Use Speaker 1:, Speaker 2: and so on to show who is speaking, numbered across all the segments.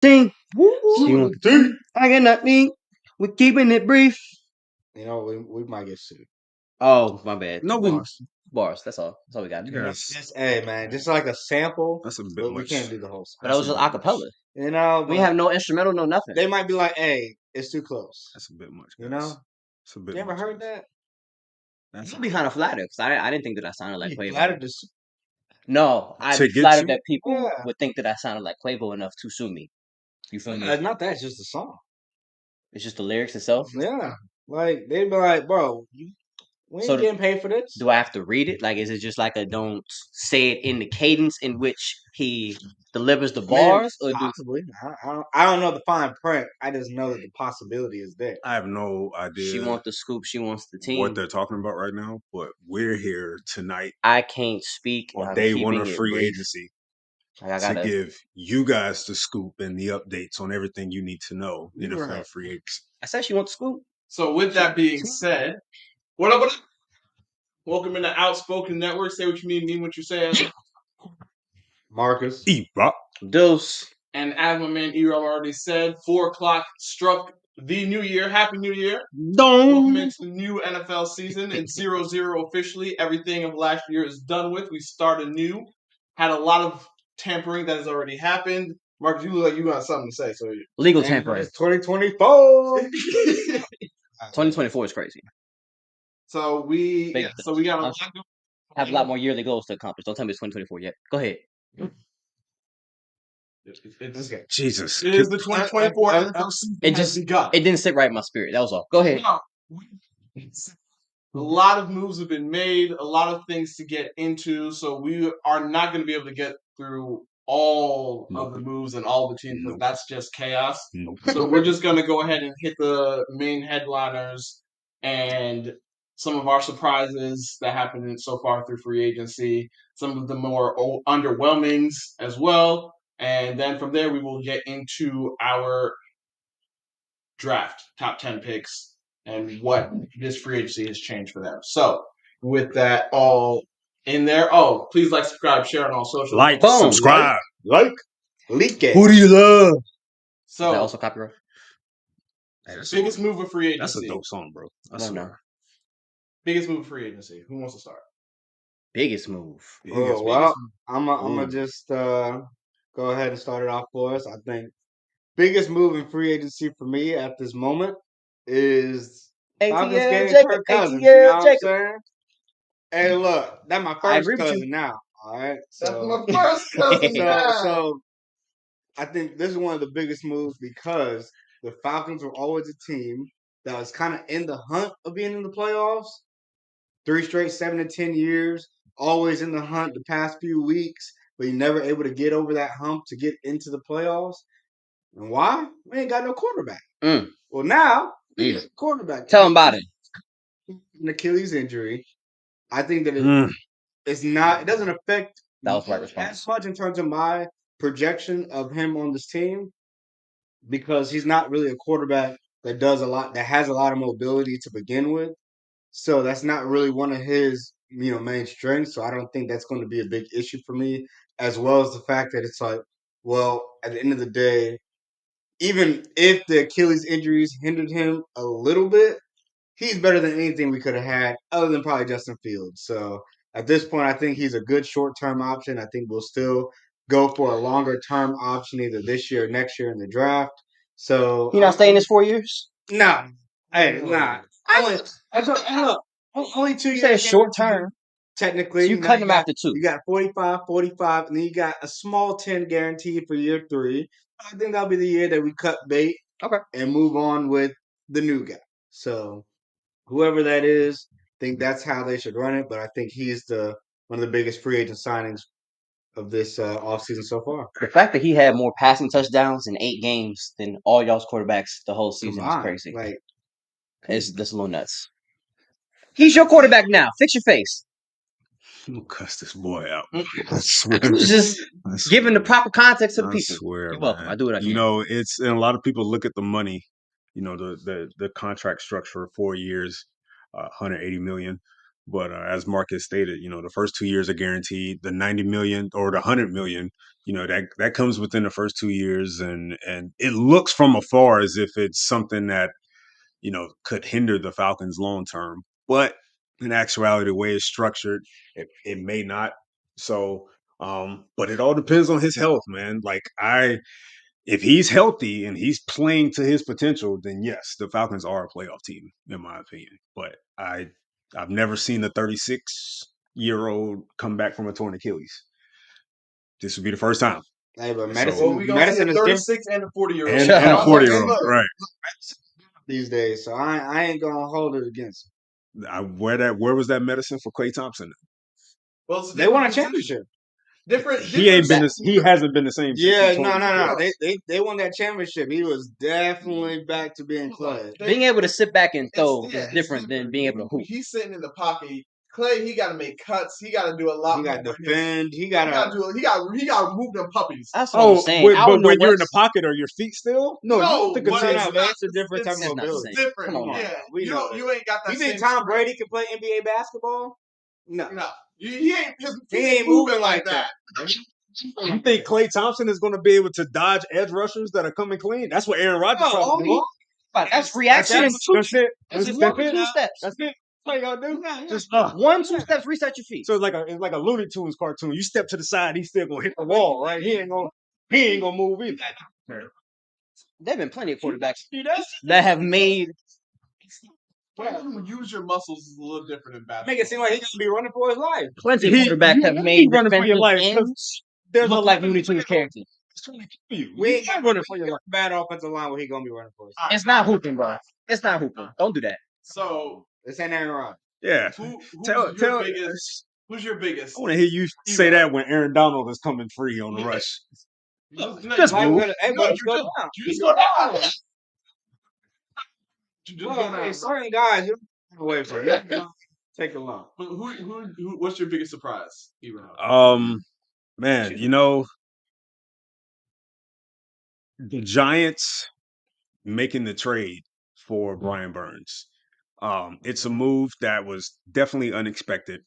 Speaker 1: Ding.
Speaker 2: She
Speaker 1: Woo.
Speaker 2: want the
Speaker 1: I get nothing. We're keeping it brief.
Speaker 3: You know, we might get sued.
Speaker 1: Oh, my bad.
Speaker 2: No,
Speaker 1: Bars. That's all. That's all we got.
Speaker 3: You know,
Speaker 2: Yes.
Speaker 3: just hey man, just like a sample.
Speaker 2: That's a bit
Speaker 3: But we
Speaker 2: much.
Speaker 3: can't do the whole
Speaker 1: But
Speaker 3: song.
Speaker 1: that was
Speaker 2: That's
Speaker 1: just
Speaker 2: a bit
Speaker 1: acapella.
Speaker 3: You know,
Speaker 1: We
Speaker 3: but
Speaker 1: have no instrumental, no nothing.
Speaker 3: they might be like, "Hey, it's too close."
Speaker 2: That's a bit much.
Speaker 3: You
Speaker 2: guys.
Speaker 3: know,
Speaker 2: It's a bit.
Speaker 3: you ever
Speaker 2: much,
Speaker 3: heard
Speaker 2: guys.
Speaker 3: that?
Speaker 2: That's
Speaker 1: I'd be kind of flattered because I didn't think that I sounded like
Speaker 3: You
Speaker 1: Quavo.
Speaker 3: flattered the
Speaker 1: No, I'd
Speaker 2: To
Speaker 1: be
Speaker 2: get
Speaker 1: flattered
Speaker 2: you?
Speaker 1: that people
Speaker 3: Yeah.
Speaker 1: would think that I sounded like Quavo enough to sue me. You feel me?
Speaker 3: Not that, it's just a song.
Speaker 1: It's just the lyrics itself.
Speaker 3: Yeah, like they'd be like, "Bro, we ain't
Speaker 1: So
Speaker 3: getting paid for this."
Speaker 1: do I have to read it? Like, is it just like a don't say it in the cadence in which he delivers the
Speaker 3: Man,
Speaker 1: bars? Or do
Speaker 3: possibly. I don't know the fine print. I just know that the possibility is there.
Speaker 2: I have no
Speaker 1: she
Speaker 2: idea
Speaker 1: wants the scoop? She wants the team.
Speaker 2: what they're talking about right now, but we're here tonight
Speaker 1: I can't speak.
Speaker 2: on
Speaker 1: I'm
Speaker 2: day one
Speaker 1: keeping
Speaker 2: of
Speaker 1: it
Speaker 2: free
Speaker 1: brief.
Speaker 2: agency
Speaker 1: Like, I
Speaker 2: to
Speaker 1: gotta.
Speaker 2: give you guys the scoop and the updates on everything you need to know.
Speaker 3: You're
Speaker 2: NFL
Speaker 3: right.
Speaker 2: free agency.
Speaker 1: I said she wants the scoop.
Speaker 4: So with that being said, what up? Welcome into Outspoken Network. Say what you mean what you say.
Speaker 3: Marcus.
Speaker 2: E-Rock.
Speaker 1: Deuce.
Speaker 4: And as my man E-Rob already said, 4 o'clock struck the new year. Happy New Year. Welcome into the new NFL season. It's 0-0 officially. Everything of last year is done with. We start anew. Had a lot of tampering that has already happened. Marcus, you look like you got something to say. So
Speaker 1: Legal tampering.
Speaker 3: It's 2024.
Speaker 1: 2024 is crazy.
Speaker 4: So we
Speaker 1: Big
Speaker 4: got a lot
Speaker 1: have a lot more yearly goals to accomplish. Don't tell me it's 2024 yet. Go ahead.
Speaker 2: Jesus.
Speaker 4: It is the 2024 NFL season.
Speaker 1: It just it didn't sit right in my spirit. That was all. Go ahead.
Speaker 4: A lot of moves have been made, a lot of things to get into, so we are not going to be able to get through all of the moves and all the teams, because that's just chaos. So we're just going to go ahead and hit the main headliners and some of our surprises that happened so far through free agency, some of the more underwhelmings as well, and then from there we will get into our draft, top 10 picks, and what this free agency has changed for them. So, with that all in there, please like, subscribe, share on all social.
Speaker 2: Like,
Speaker 1: Boom.
Speaker 2: subscribe.
Speaker 3: Leak it.
Speaker 2: Who do you love?
Speaker 1: Is that
Speaker 4: So,
Speaker 1: also copyright?
Speaker 2: Hey,
Speaker 4: biggest move of free
Speaker 2: That's a
Speaker 4: agency.
Speaker 2: dope song, bro. I
Speaker 1: No,
Speaker 2: swear.
Speaker 1: no.
Speaker 4: Biggest move of free agency. Who wants to start?
Speaker 1: Biggest move.
Speaker 3: Oh, well, I'm gonna just go ahead and start it off for us. I think biggest move in free agency for me at this moment is Falcons getting Kirk Cousins. You know what I'm saying? Hey, look, that's my first
Speaker 1: agree with you.
Speaker 3: cousin now. All right,
Speaker 4: That's
Speaker 3: so
Speaker 4: my first cousin.
Speaker 3: so I think this is one of the biggest moves because the Falcons were always a team that was kind of in the hunt of being in the playoffs. 3 straight 7 to 10 years, always in the hunt the past few weeks, but you never able to get over that hump to get into the playoffs. And why? We ain't got no quarterback. Well, now we got a quarterback.
Speaker 1: Tell him about it.
Speaker 3: An Achilles injury. I think that it's not. It doesn't affect
Speaker 1: That was the right response.
Speaker 3: as much in terms of my projection of him on this team because he's not really a quarterback that does a lot, that has a lot of mobility to begin with. So that's not really one of his, main strengths. So I don't think that's going to be a big issue for me, as well as the fact that it's like, well, at the end of the day, even if the Achilles injuries hindered him a little bit, he's better than anything we could have had, other than probably Justin Fields. So at this point, I think he's a good short-term option. I think we'll still go for a longer-term option either this year or next year in the draft. So
Speaker 1: He not staying this 4 years?
Speaker 3: No. Hey, nah. Only 2
Speaker 1: You
Speaker 3: years.
Speaker 1: said short term.
Speaker 3: Technically.
Speaker 1: So you cut him after 2.
Speaker 3: You got 45, and then you got a small 10 guarantee for year 3. I think that'll be the year that we cut bait and move on with the new guy. So whoever that is, I think that's how they should run it. But I think he's one of the biggest free agent signings of this offseason so far.
Speaker 1: The fact that he had more passing touchdowns in 8 games than all y'all's quarterbacks the whole season is crazy. That's a little nuts. He's your quarterback now. Fix your face.
Speaker 2: I'm gonna cuss this boy out.
Speaker 1: I swear. Just giving the proper context to the people.
Speaker 2: I swear,
Speaker 1: you're welcome.
Speaker 2: Man.
Speaker 1: I do what I can.
Speaker 2: And a lot of people look at the money, the contract structure, 4 years, 180 million. But as Marcus stated, the first 2 years are guaranteed. The 90 million or the 100 million, that comes within the first 2 years, and it looks from afar as if it's something that could hinder the Falcons long term. But in actuality, the way it's structured, it may not. So, but it all depends on his health, man. If he's healthy and he's playing to his potential, then yes, the Falcons are a playoff team, in my opinion. But I've never seen a 36-year-old come back from a torn Achilles. This would be the first time.
Speaker 3: Hey, but medicine
Speaker 4: is 36 and a 40-year-old.
Speaker 2: And a 40-year-old, right.
Speaker 3: These days, so I ain't gonna hold it against
Speaker 2: him. Where was that medicine for Klay Thompson?
Speaker 3: Well, they won a championship.
Speaker 4: Different.
Speaker 2: He hasn't been the same.
Speaker 3: Yeah, no. They won that championship. He was definitely back to being Klay.
Speaker 1: Being able to sit back and throw is different than being able to hoop.
Speaker 4: He's sitting in the pocket. Klay, he got to make cuts. He got to do a lot.
Speaker 3: He got to defend. He got
Speaker 4: to move them puppies.
Speaker 1: That's what I'm saying.
Speaker 2: But when you're in the pocket, are your feet still?
Speaker 3: No, that's a different type of mobility.
Speaker 4: It's different. Come on, yeah. You ain't got that.
Speaker 3: You think Tom Brady can play NBA basketball? No.
Speaker 4: He ain't moving like that.
Speaker 2: You think Klay Thompson is going to be able to dodge edge rushers that are coming clean? That's what Aaron Rodgers tried to do.
Speaker 1: That's reaction.
Speaker 2: That's it.
Speaker 1: That's 2 steps.
Speaker 2: That's it. What you gotta do?
Speaker 1: Just 1-2 steps, reset your feet.
Speaker 2: So it's like a Looney Tunes cartoon. You step to the side, he's still gonna hit the wall, right? He ain't gonna move either.
Speaker 1: There've been plenty of quarterbacks that have made.
Speaker 4: Use your muscles is a little different in basketball.
Speaker 3: Make it seem like he's gonna be running for his life.
Speaker 1: Plenty of quarterbacks have made
Speaker 2: running for your life.
Speaker 1: Look like Looney Tunes characters.
Speaker 3: We ain't running for your life. Bad offensive line where he gonna be running for his life.
Speaker 1: It's not hooping, bro. It's not hooping. Don't do that.
Speaker 4: So
Speaker 3: this ain't Aaron Rodgers.
Speaker 2: Yeah.
Speaker 4: Who's your biggest?
Speaker 2: I want to hear you say that when Aaron Donald is coming free on the rush.
Speaker 3: Just move.
Speaker 4: You just go down.
Speaker 3: Certain guys, you don't wait for it. Take a long.
Speaker 4: What's your biggest surprise, Ebron?
Speaker 2: Man, the Giants making the trade for Brian Burns. It's a move that was definitely unexpected.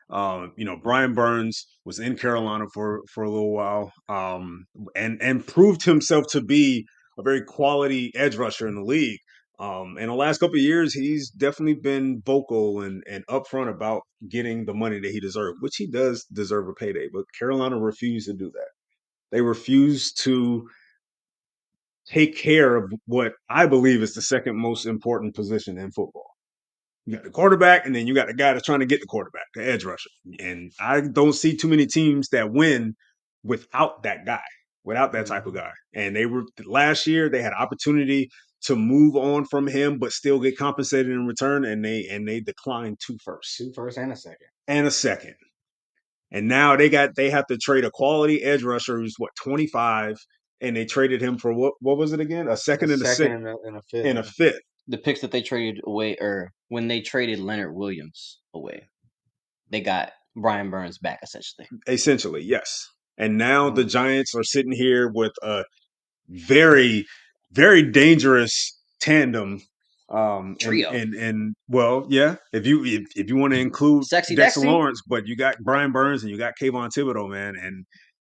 Speaker 2: Brian Burns was in Carolina for a little while, and proved himself to be a very quality edge rusher in the league. In the last couple of years, he's definitely been vocal and upfront about getting the money that he deserved, which he does deserve a payday. But Carolina refused to do that. They refused to take care of what I believe is the second most important position in football. You got the quarterback, and then you got the guy that's trying to get the quarterback, the edge rusher. And I don't see too many teams that win without that guy, without that type of guy. And last year they had opportunity to move on from him, but still get compensated in return, and they declined 2 firsts.
Speaker 3: 2 firsts and a second.
Speaker 2: And a second. And now they have to trade a quality edge rusher who's 25, and they traded him for what was it again? A second and a fifth. And a fifth.
Speaker 1: The picks that they traded away, or when they traded Leonard Williams away, they got Brian Burns back, essentially.
Speaker 2: Essentially, yes. And now the Giants are sitting here with a very, very dangerous tandem.
Speaker 1: Trio.
Speaker 2: And well, yeah, if you want to include Dexter Lawrence, but you got Brian Burns and you got Kayvon Thibodeau, man. And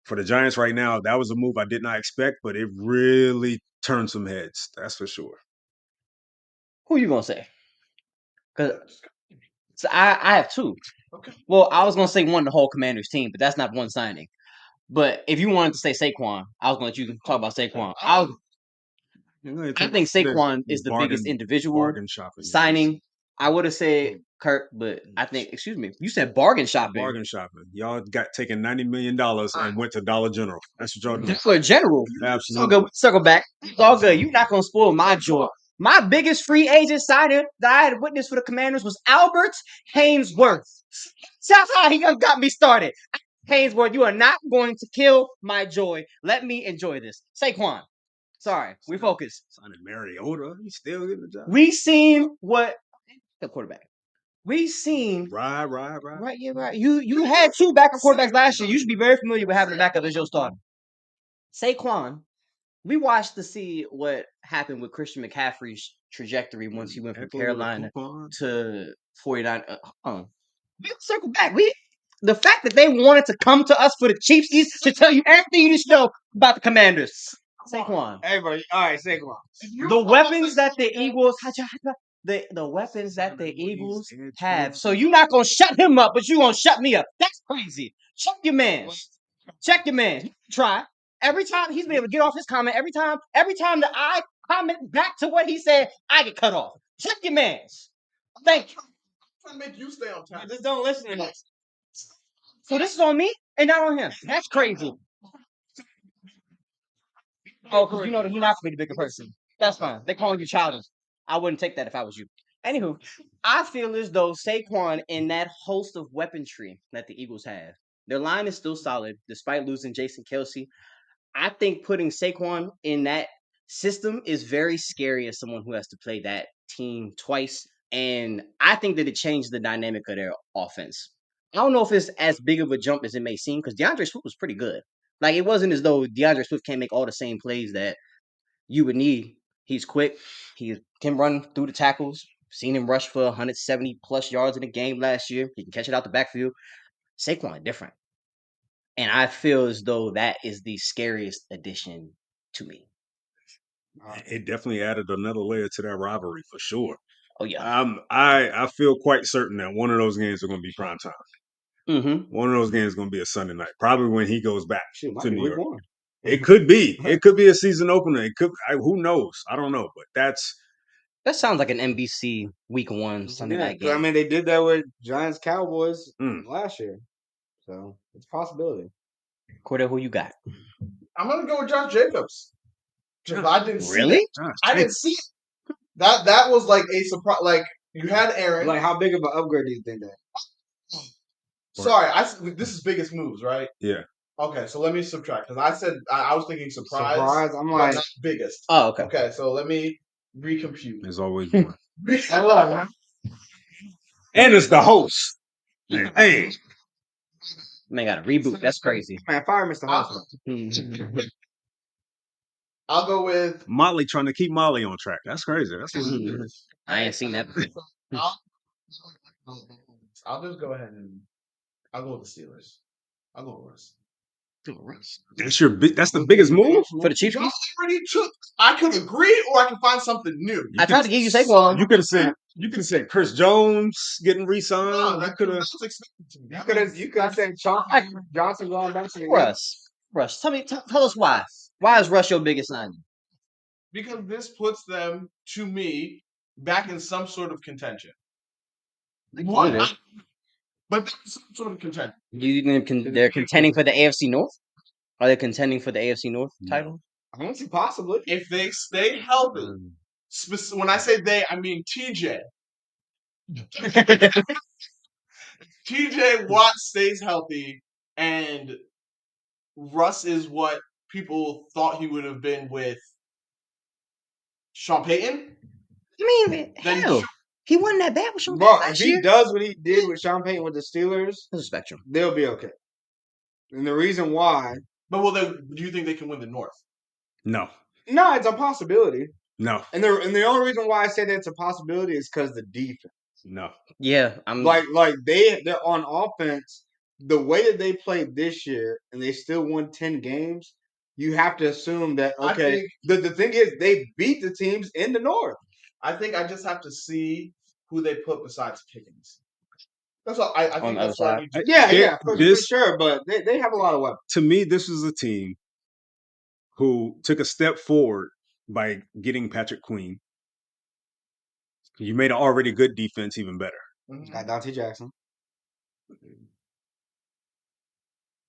Speaker 2: for the Giants right now, that was a move I did not expect, but it really turned some heads. That's for sure.
Speaker 1: Who you gonna say? Because I have 2. Okay. Well, I was gonna say one, the whole Commanders team, but that's not one signing. But if you wanted to say Saquon, I was gonna let you talk about Saquon. I think Saquon is the biggest individual signing. I would have said Kirk, but I think, excuse me, you said bargain shopping.
Speaker 2: Bargain shopping. Y'all got taken $90 million and went to Dollar General. That's what y'all doing.
Speaker 1: That's for General.
Speaker 2: Absolutely.
Speaker 1: It's all good. Circle back. It's all good. You're not gonna spoil my joy. My biggest free agent signing that I had witnessed for the Commanders was Albert Haynesworth. That's how he got me started. Haynesworth, you are not going to kill my joy. Let me enjoy this. Saquon. Sorry, we focus.
Speaker 2: Signing Mariota, he's still getting the job.
Speaker 1: We seen what the quarterback. We seen
Speaker 2: right.
Speaker 1: Yeah, right. You had 2 backup quarterbacks last year. You should be very familiar with having a backup as your starter. Saquon. We watched to see what happened with Christian McCaffrey's trajectory once he went from Carolina to 49. we'll circle back. The fact that they wanted to come to us for the Chiefsies to tell you everything you need to know about the Commanders. Saquon.
Speaker 3: Everybody, all right, Saquon.
Speaker 1: The weapons that the Eagles the weapons that the Eagles have. So you're not gonna shut him up, but you gonna shut me up. That's crazy. Check your man. Check your man. Try. Every time he's been able to get off his comment, every time that I comment back to what he said, I get cut off. Check your man. Thank you.
Speaker 4: I'm trying to make you stay on time.
Speaker 3: Just don't listen to me.
Speaker 1: So this is on me and not on him. That's crazy. Oh, because you know that he's not gonna be the bigger person. That's fine. They're calling you childish. I wouldn't take that if I was you. Anywho, I feel as though Saquon in that host of weaponry that the Eagles have, their line is still solid despite losing Jason Kelsey. I think putting Saquon in that system is very scary as someone who has to play that team twice. And I think that it changed the dynamic of their offense. I don't know if it's as big of a jump as it may seem because DeAndre Swift was pretty good. Like it wasn't as though DeAndre Swift can't make all the same plays that you would need. He's quick. He can run through the tackles. Seen him rush for 170 plus yards in a game last year. He can catch it out the backfield. Saquon different. And I feel as though that is the scariest addition to me.
Speaker 2: It definitely added another layer to that rivalry for sure.
Speaker 1: Oh yeah.
Speaker 2: I feel quite certain that one of those games are going to be prime time.
Speaker 1: Mm-hmm.
Speaker 2: One of those games is going to be a Sunday night, probably when he goes back to New York.
Speaker 3: One.
Speaker 2: It could be. It could be a season opener. It could. Who knows? I don't know, but
Speaker 1: that sounds like an NBC Week 1 Sunday night game.
Speaker 3: I mean, they did that with Giants Cowboys last year, so it's a possibility.
Speaker 1: Cordell, who you got?
Speaker 4: I'm gonna go with Josh Jacobs. I didn't see
Speaker 1: Really?
Speaker 4: it. I didn't see it. That was like a surprise. Like you had Aaron.
Speaker 3: Like, how big of an upgrade do you think that?
Speaker 4: Sorry, this is biggest moves, right?
Speaker 2: Yeah.
Speaker 4: Okay, so let me subtract because I said I was thinking surprise.
Speaker 3: Surprise. I'm like
Speaker 4: not biggest.
Speaker 1: Oh, okay.
Speaker 4: Okay, so let me recompute.
Speaker 2: There's always one.
Speaker 3: I love it.
Speaker 2: And it's the host. Hey.
Speaker 1: Man, got a reboot. That's crazy.
Speaker 3: Man, fire Mr. Hospital.
Speaker 4: I'll go with
Speaker 2: Molly trying to keep Molly on track. That's crazy. That's
Speaker 1: I ain't seen that before.
Speaker 4: I'll just go ahead and I'll go with the Steelers. I'll go with Russ.
Speaker 2: That's the biggest move
Speaker 1: for the Chiefs.
Speaker 4: Y'all already took. I could agree, or I can find something new.
Speaker 1: I tried to give you Saquon.
Speaker 2: You could have said Chris Jones getting re-signed.
Speaker 4: No,
Speaker 2: you could have.
Speaker 3: You could have said Johnson going back to
Speaker 1: Russ, tell us why. Why is Russ your biggest signing?
Speaker 4: Because this puts them, to me, back in some sort of contention. But some sort of contention.
Speaker 1: They're contending for the AFC North? Are they contending for the AFC North title?
Speaker 3: I don't see possibly.
Speaker 4: If they stay healthy, when I say they, I mean TJ. TJ Watt stays healthy, and Russ is what people thought he would have been with Sean Payton.
Speaker 1: I mean, hell, he wasn't that bad with Sean
Speaker 3: Payton.
Speaker 1: Payton.
Speaker 3: If he does what he did with Sean Payton with the Steelers,
Speaker 1: there's a spectrum.
Speaker 3: They'll be okay. And the reason why.
Speaker 4: But do you think they can win the North?
Speaker 2: No.
Speaker 3: No, it's a possibility.
Speaker 2: No.
Speaker 3: And the only reason why I say that it's a possibility is because the defense.
Speaker 2: No.
Speaker 1: Yeah, I'm
Speaker 3: like they're on offense. The way that they played this year, and they still won 10 games. You have to assume that the thing is they beat the teams in the North.
Speaker 4: I think I just have to see who they put besides Pickens. That's all. I think that's what I need to.
Speaker 3: Yeah, for sure. But they have a lot of weapons.
Speaker 2: To me, this was a team who took a step forward by getting Patrick Queen. You made an already good defense even better.
Speaker 3: Got Dante Jackson,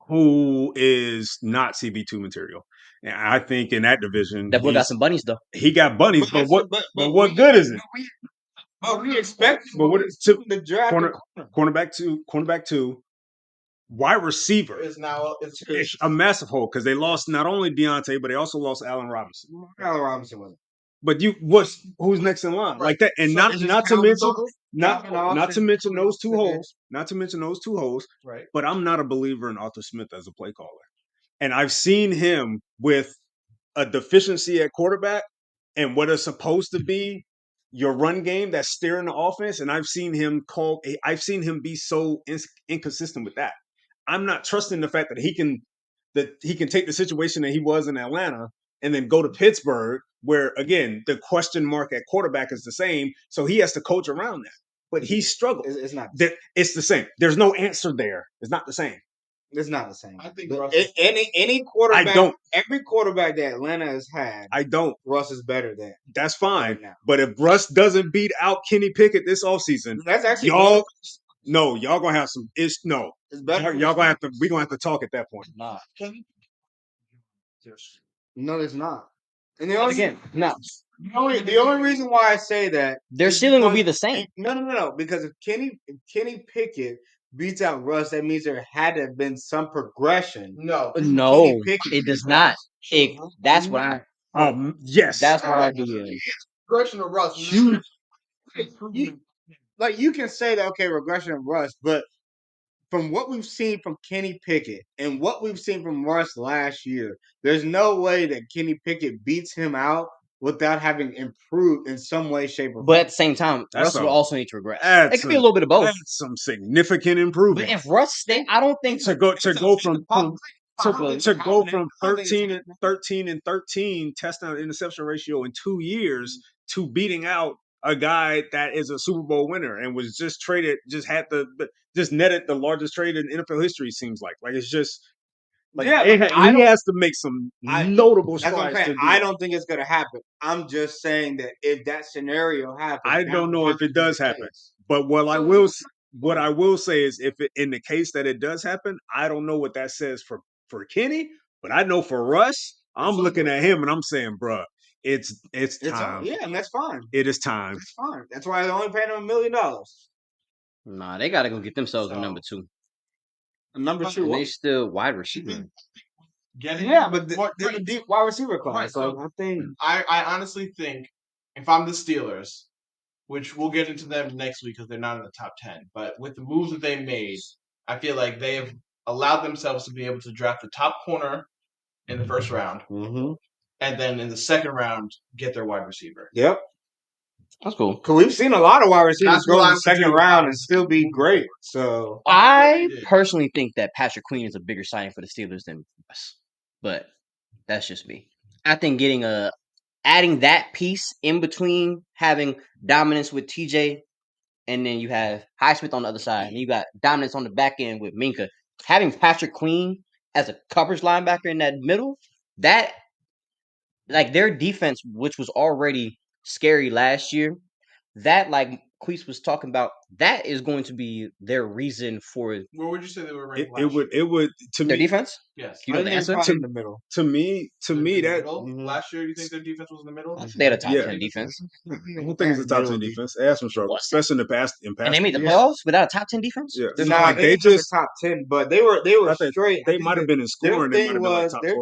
Speaker 2: who is not CB2 material. And I think in that division,
Speaker 1: that boy got some bunnies though.
Speaker 2: He got bunnies, but what good is it?
Speaker 3: But we expect
Speaker 2: the draft cornerback two, wide receiver
Speaker 4: is now
Speaker 2: it's a massive hole because they lost not only Deontay, but they also lost Allen Robinson.
Speaker 3: Allen Robinson wasn't.
Speaker 2: But who's next in line? Like that, and not to mention those two holes. Not to mention those two holes.
Speaker 4: Right.
Speaker 2: But I'm not a believer in Arthur Smith as a play caller. And I've seen him with a deficiency at quarterback and what is supposed to be your run game that's steering the offense, and I've seen him be so inconsistent with that. I'm not trusting the fact that he can take the situation that he was in Atlanta and then go to Pittsburgh, where again the question mark at quarterback is the same, so he has to coach around that. But he struggled.
Speaker 3: It's not.
Speaker 2: It's the same. There's no answer there. It's not the same.
Speaker 3: It's not the same.
Speaker 4: I think
Speaker 3: any quarterback.
Speaker 2: I don't.
Speaker 3: Every quarterback that Atlanta has had,
Speaker 2: I don't.
Speaker 3: Russ is better than.
Speaker 2: That's fine.
Speaker 3: Right now.
Speaker 2: But if Russ doesn't beat out Kenny Pickett this offseason,
Speaker 3: that's actually
Speaker 2: y'all. No, y'all gonna have some. It's
Speaker 3: better.
Speaker 2: Y'all gonna have to. We gonna have to talk at that point.
Speaker 1: Nah.
Speaker 3: No, it's not. And
Speaker 1: no.
Speaker 3: The only reason why I say that
Speaker 1: their ceiling will be the same.
Speaker 3: No. Because if Kenny Pickett beats out Russ, that means there had to have been some progression.
Speaker 1: No, it does not. That's what I.
Speaker 2: Yes,
Speaker 1: that's what I do.
Speaker 4: Progression of Russ.
Speaker 3: You can say that, okay, regression of Russ, but from what we've seen from Kenny Pickett and what we've seen from Russ last year, there's no way that Kenny Pickett beats him out without having improved in some way, shape, or form.
Speaker 1: But at the same time, Russ will also need to regress. It could be a little bit of both.
Speaker 2: That's some significant improvement.
Speaker 1: But if Russ stay, I don't think
Speaker 2: to go from 13 and 13 touchdown interception ratio in 2 years to beating out a guy that is a Super Bowl winner and was just netted the largest trade in NFL history. Seems like it's just he has to make some notable strides.
Speaker 3: I don't think it's going to happen. I'm just saying that if that scenario happens,
Speaker 2: I don't know if it does happen. But what I will say is, if in the case that it does happen, I don't know what that says for Kenny, but I know for Russ, I'm looking at him and I'm saying, bruh, it's time.
Speaker 3: Yeah, and that's fine.
Speaker 2: It is time.
Speaker 3: It's fine. That's why they only paid him $1 million.
Speaker 1: Nah, they got to go get themselves a number 2.
Speaker 3: Number 2.
Speaker 1: And they still wide receiver.
Speaker 3: But they're a deep wide receiver class.
Speaker 4: Right,
Speaker 3: so I think
Speaker 4: I honestly think if I'm the Steelers, which we'll get into them next week because they're not in the top 10, but with the moves that they made, I feel like they have allowed themselves to be able to draft the top corner in the first round, and then in the second round get their wide receiver.
Speaker 3: Yep.
Speaker 1: That's cool.
Speaker 3: Because we've seen a lot of wide receivers go in the second round and still be great. So
Speaker 1: I personally think that Patrick Queen is a bigger signing for the Steelers than Russ. But that's just me. I think adding that piece in between, having dominance with TJ, and then you have Highsmith on the other side, and you got dominance on the back end with Minka. Having Patrick Queen as a coverage linebacker in that middle, that their defense, which was already scary last year, that Queese was talking about, that is going to be their reason for.
Speaker 4: Where would you say they were ranked?
Speaker 2: It would to
Speaker 1: their
Speaker 2: me.
Speaker 1: Defense.
Speaker 4: Yes.
Speaker 3: You know the answer in the middle.
Speaker 2: To me, that
Speaker 4: last year, you think their defense was in the middle?
Speaker 1: They had a top 10 defense.
Speaker 2: I don't think it's a top 10 defense. They had some struggle, especially in the past.
Speaker 1: And they made the playoffs without a top 10 defense.
Speaker 2: Yeah,
Speaker 3: they just top 10, but they were straight.
Speaker 2: They might have been in scoring.
Speaker 3: Their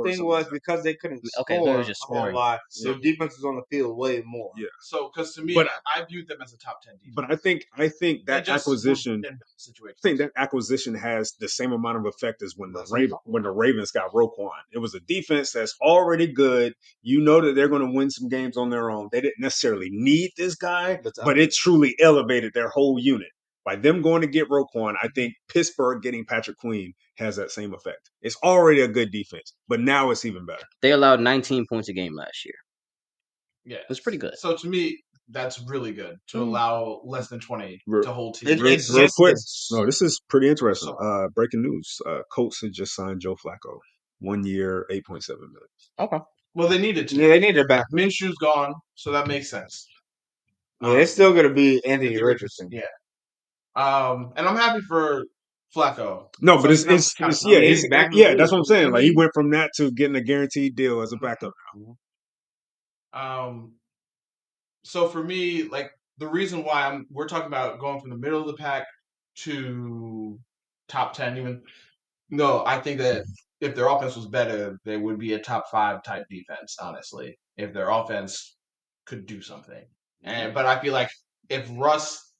Speaker 3: thing was because they couldn't score
Speaker 1: just
Speaker 3: a whole lot. Their defense was on the field way more.
Speaker 2: Yeah.
Speaker 4: So, because to me, I viewed them as a top 10 defense.
Speaker 2: But I think that acquisition. I think that acquisition has the same amount of effect as when the Ravens got Roquan. It was a defense that's already good. You know that they're going to win some games on their own. They didn't necessarily need this guy, but it truly elevated their whole unit. By them going to get Roquan, I think Pittsburgh getting Patrick Queen has that same effect. It's already a good defense, but now it's even better.
Speaker 1: They allowed 19 points a game last year.
Speaker 4: Yeah.
Speaker 1: That's pretty good.
Speaker 4: So to me, that's really good to allow less than 20 to hold teams.
Speaker 2: Real quick. No, this is pretty interesting. Breaking news. Colts had just signed Joe Flacco. 1 year, $8.7 million.
Speaker 1: Okay.
Speaker 4: Well, they needed to.
Speaker 3: Yeah, they needed it back.
Speaker 4: Minshew's gone, so that makes sense.
Speaker 3: Yeah, it's still going to be Anthony Richardson.
Speaker 4: Yeah. And I'm happy for Flacco.
Speaker 2: No, but it's that's what I'm saying. He went from that to getting a guaranteed deal as a backup.
Speaker 4: So for me, the reason why we're talking about going from the middle of the pack to top 10 even. No, I think that if their offense was better, they would be a top 5 type defense, honestly, if their offense could do something. But I feel like if Russ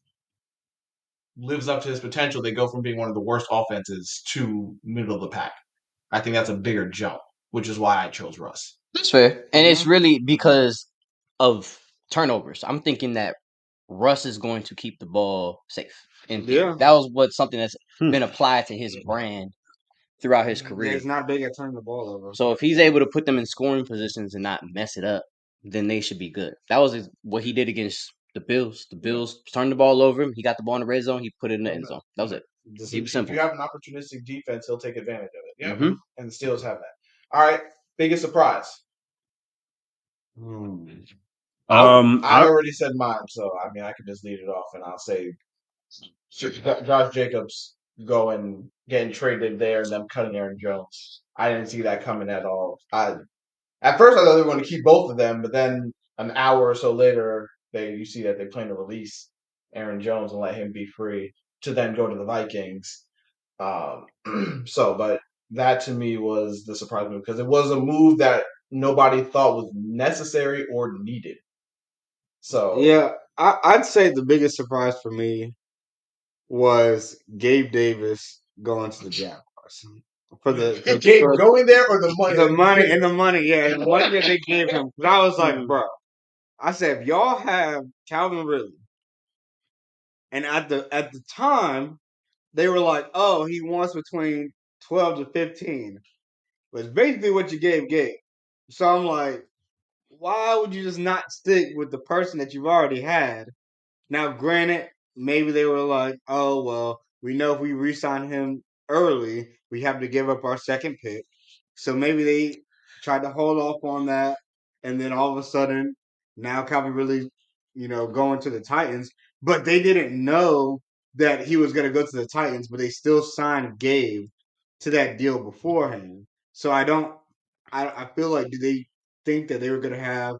Speaker 4: lives up to his potential, they go from being one of the worst offenses to middle of the pack. I think that's a bigger jump, which is why I chose Russ.
Speaker 1: That's fair. And it's really because of turnovers. I'm thinking that Russ is going to keep the ball safe. And
Speaker 3: Yeah.
Speaker 1: that was something that's
Speaker 2: Hmm.
Speaker 1: been applied to his brand throughout his career.
Speaker 3: He's not big at turning the ball over.
Speaker 1: So if he's able to put them in scoring positions and not mess it up, then they should be good. That was what he did against the Bills. The Bills turned the ball over him. He got the ball in the red zone. He put it in the end zone. That was it. Keep it
Speaker 4: If
Speaker 1: simple.
Speaker 4: you have an opportunistic defense, he'll take advantage of it. Yeah,
Speaker 1: Mhm.
Speaker 4: and the Steelers have that. All right, biggest surprise. I already said mine, so I mean I can just lead it off, and I'll say Josh Jacobs getting traded there, and them cutting Aaron Jones. I didn't see that coming at all. At first I thought they were going to keep both of them, but then an hour or so later, you see that they plan to release Aaron Jones and let him be free to then go to the Vikings. But that to me was the surprise move because it was a move that nobody thought was necessary or needed. So
Speaker 3: yeah, I'd say the biggest surprise for me was Gabe Davis going to the Jaguars for
Speaker 4: going there or the money.
Speaker 3: The money, and the money that they gave him. Because I was like, bro, I said, if y'all have Calvin Ridley, and at the time they were like, oh, he wants between 12 to 15, but it's basically what you gave Gabe. So I'm like, why would you just not stick with the person that you've already had? Now, granted, maybe they were like, oh, well, we know if we re-sign him early, we have to give up our second pick. So maybe they tried to hold off on that. And then all of a sudden, now Calvin Ridley, going to the Titans. But they didn't know that he was going to go to the Titans, but they still signed Gabe to that deal beforehand. So I feel like, do they think that they were going to have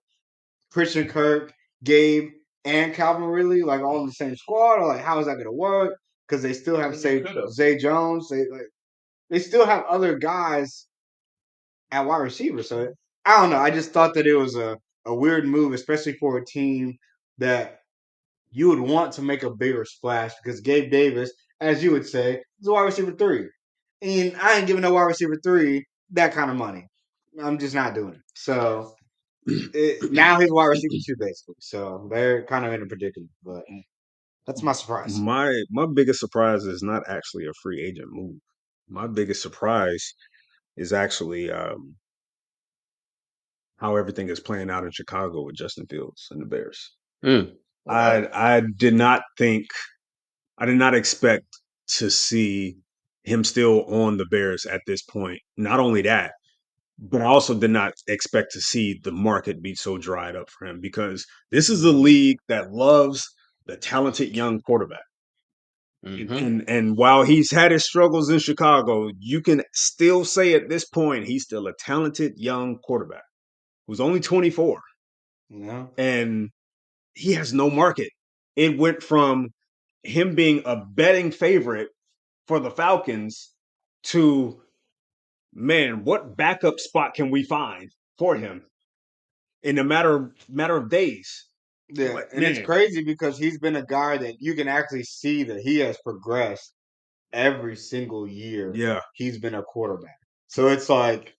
Speaker 3: Christian Kirk, Gabe, and Calvin Ridley like all in the same squad, or like how is that going to work? Because they still have Zay Jones. They still have other guys at wide receiver. So I don't know. I just thought that it was a weird move, especially for a team that you would want to make a bigger splash because Gabe Davis, as you would say, is a wide receiver 3. And I ain't giving no wide receiver 3 that kind of money. I'm just not doing it. So now he's wide receiver 2, basically. So they're kind of in a predicament. But that's my surprise.
Speaker 2: My biggest surprise is not actually a free agent move. My biggest surprise is actually how everything is playing out in Chicago with Justin Fields and the Bears. I did not expect to see him still on the Bears at this point. Not only that, but I also did not expect to see the market be so dried up for him because this is a league that loves the talented young quarterback. And while he's had his struggles in Chicago, you can still say at this point he's still a talented young quarterback who's only 24. And he has no market. It went from him being a betting favorite for the Falcons to, man, what backup spot can we find for him in a matter of days?
Speaker 3: Yeah, and it's crazy because he's been a guy that you can actually see that he has progressed every single year.
Speaker 2: Yeah,
Speaker 3: he's been a quarterback. So it's like,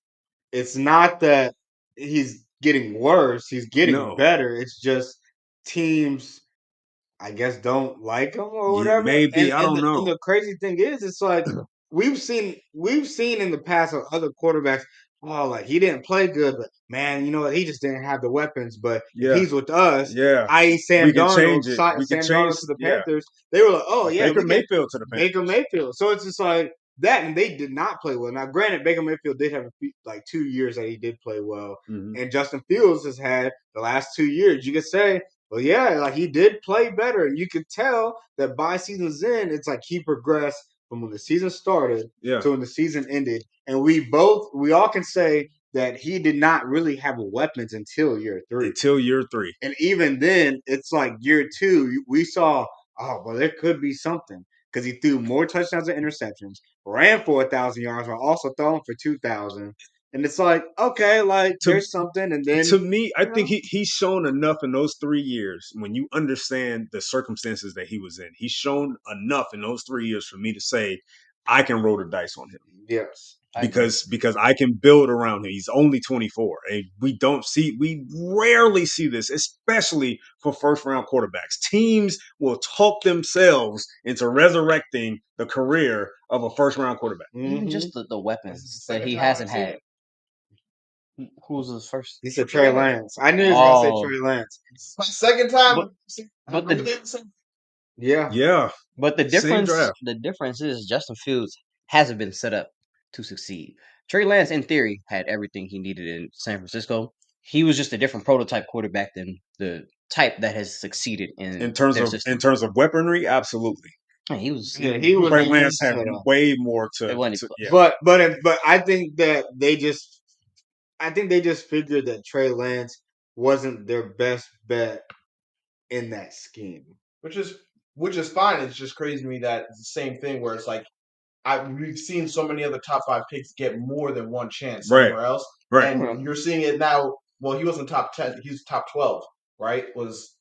Speaker 3: it's not that he's getting worse; he's getting better. It's just teams, I guess, don't like him or whatever.
Speaker 2: Maybe I don't know.
Speaker 3: And the crazy thing is, it's like we've seen in the past of other quarterbacks. Oh, like he didn't play good, but man, you know what? He just didn't have the weapons. But if he's with us, i.e., Sam Darnold, Sam Darnold to the Panthers, they were like, oh yeah,
Speaker 2: Baker Mayfield to the Panthers.
Speaker 3: Baker Mayfield. So it's just like that, and they did not play well. Now, granted, Baker Mayfield did have like 2 years that he did play well, and Justin Fields has had the last 2 years. You could say, well, yeah, like he did play better. And you could tell that by season's end, it's like he progressed from when the season started to when the season ended. And we all can say that he did not really have weapons until year 3. And even then, it's like year 2, we saw, oh, well, there could be something. Because he threw more touchdowns and interceptions, ran for 1,000 yards, while also throwing for 2,000. And it's like, okay, like there's something. And then
Speaker 2: to me, I think he's shown enough in those 3 years when you understand the circumstances that he was in. He's shown enough in those 3 years for me to say I can roll the dice on him.
Speaker 3: Yes.
Speaker 2: because I can build around him. He's only 24, and we rarely see this, especially for first round quarterbacks. Teams will talk themselves into resurrecting the career of a first round quarterback.
Speaker 1: Even just the weapons that he hasn't had. Who's his first?
Speaker 3: He said Trey Lance. I knew he was going to say Trey Lance.
Speaker 4: Second time.
Speaker 3: Yeah.
Speaker 1: But the difference is Justin Fields hasn't been set up to succeed. Trey Lance, in theory, had everything he needed in San Francisco. He was just a different prototype quarterback than the type that has succeeded in
Speaker 2: terms of weaponry. Absolutely,
Speaker 1: he was.
Speaker 2: Trey Lance had way more to.
Speaker 3: But I think that they just figured that Trey Lance wasn't their best bet in that scheme,
Speaker 4: which is fine. It's just crazy to me that it's the same thing where it's like we've seen so many other top 5 picks get more than one chance somewhere else,
Speaker 2: right?
Speaker 4: And you're seeing it now. Well, he wasn't top 10; he was top 12, right? Was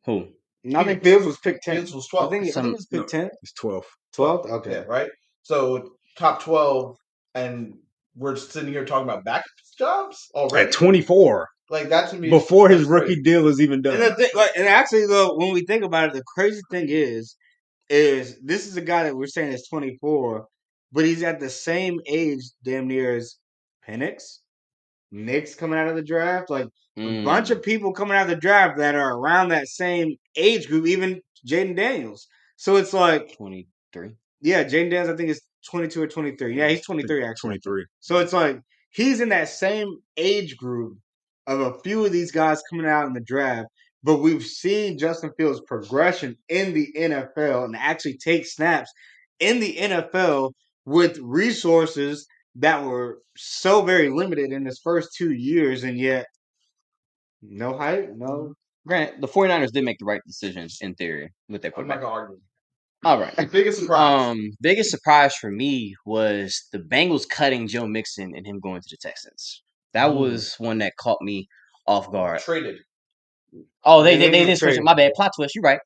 Speaker 1: who?
Speaker 3: I think Fields was picked 10.
Speaker 4: Fields was 12.
Speaker 3: I think it was picked 10.
Speaker 2: It's 12.
Speaker 3: 12? Okay,
Speaker 4: yeah, right. So top 12, and we're sitting here talking about backup jobs already
Speaker 2: at 24.
Speaker 4: Like that to me
Speaker 2: before his rookie deal is even done.
Speaker 3: And actually, though, when we think about it, the crazy thing is this is a guy that we're saying is 24, but he's at the same age, damn near, as Penix, Knicks coming out of the draft, like a bunch of people coming out of the draft that are around that same age group, even Jaden Daniels. So it's like
Speaker 1: 23.
Speaker 3: Yeah, Jaden Daniels, I think is 22 or 23. Yeah, he's 23 actually.
Speaker 2: 23.
Speaker 3: So it's like he's in that same age group of a few of these guys coming out in the draft. But we've seen Justin Fields' progression in the NFL and actually take snaps in the NFL with resources that were so very limited in his first 2 years, and yet no hype, no.
Speaker 1: Grant, the 49ers did make the right decisions in theory with their quarterback.
Speaker 4: I'm not gonna argue.
Speaker 1: All right.
Speaker 4: Biggest surprise.
Speaker 1: Biggest surprise for me was the Bengals cutting Joe Mixon and him going to the Texans. That was one that caught me off guard.
Speaker 4: Traded.
Speaker 1: Oh, they did switch it. My bad. Plot twist. You're right.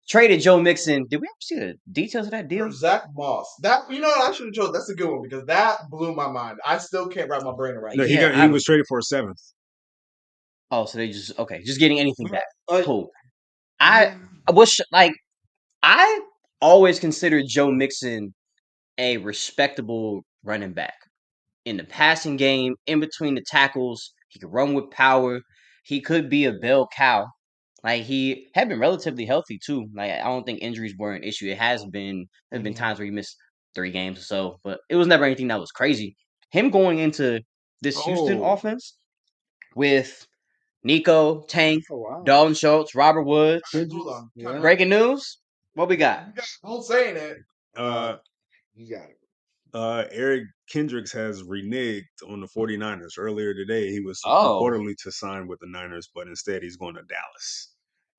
Speaker 1: Traded Joe Mixon. Did we ever see the details of that deal?
Speaker 4: For Zach Moss. That I should have chosen. That's a good one because that blew my mind. I still can't wrap my brain around.
Speaker 2: No, he was traded for a 7th.
Speaker 1: Oh, so they just getting anything back. Cool. I wish I always considered Joe Mixon a respectable running back. In the passing game, in between the tackles, he could run with power. He could be a bell cow. Like, he had been relatively healthy, too. Like, I don't think injuries were an issue. It has been. There's been times where he missed 3 games or so, but it was never anything that was crazy. Him going into this Houston offense with Nico, Tank, Dalton Schultz, Robert Woods. Breaking news. What we got?
Speaker 4: Who's saying it?
Speaker 3: You got it.
Speaker 2: Eric Kendricks has reneged on the 49ers. Earlier today, he was reportedly to sign with the Niners, but instead he's going to Dallas.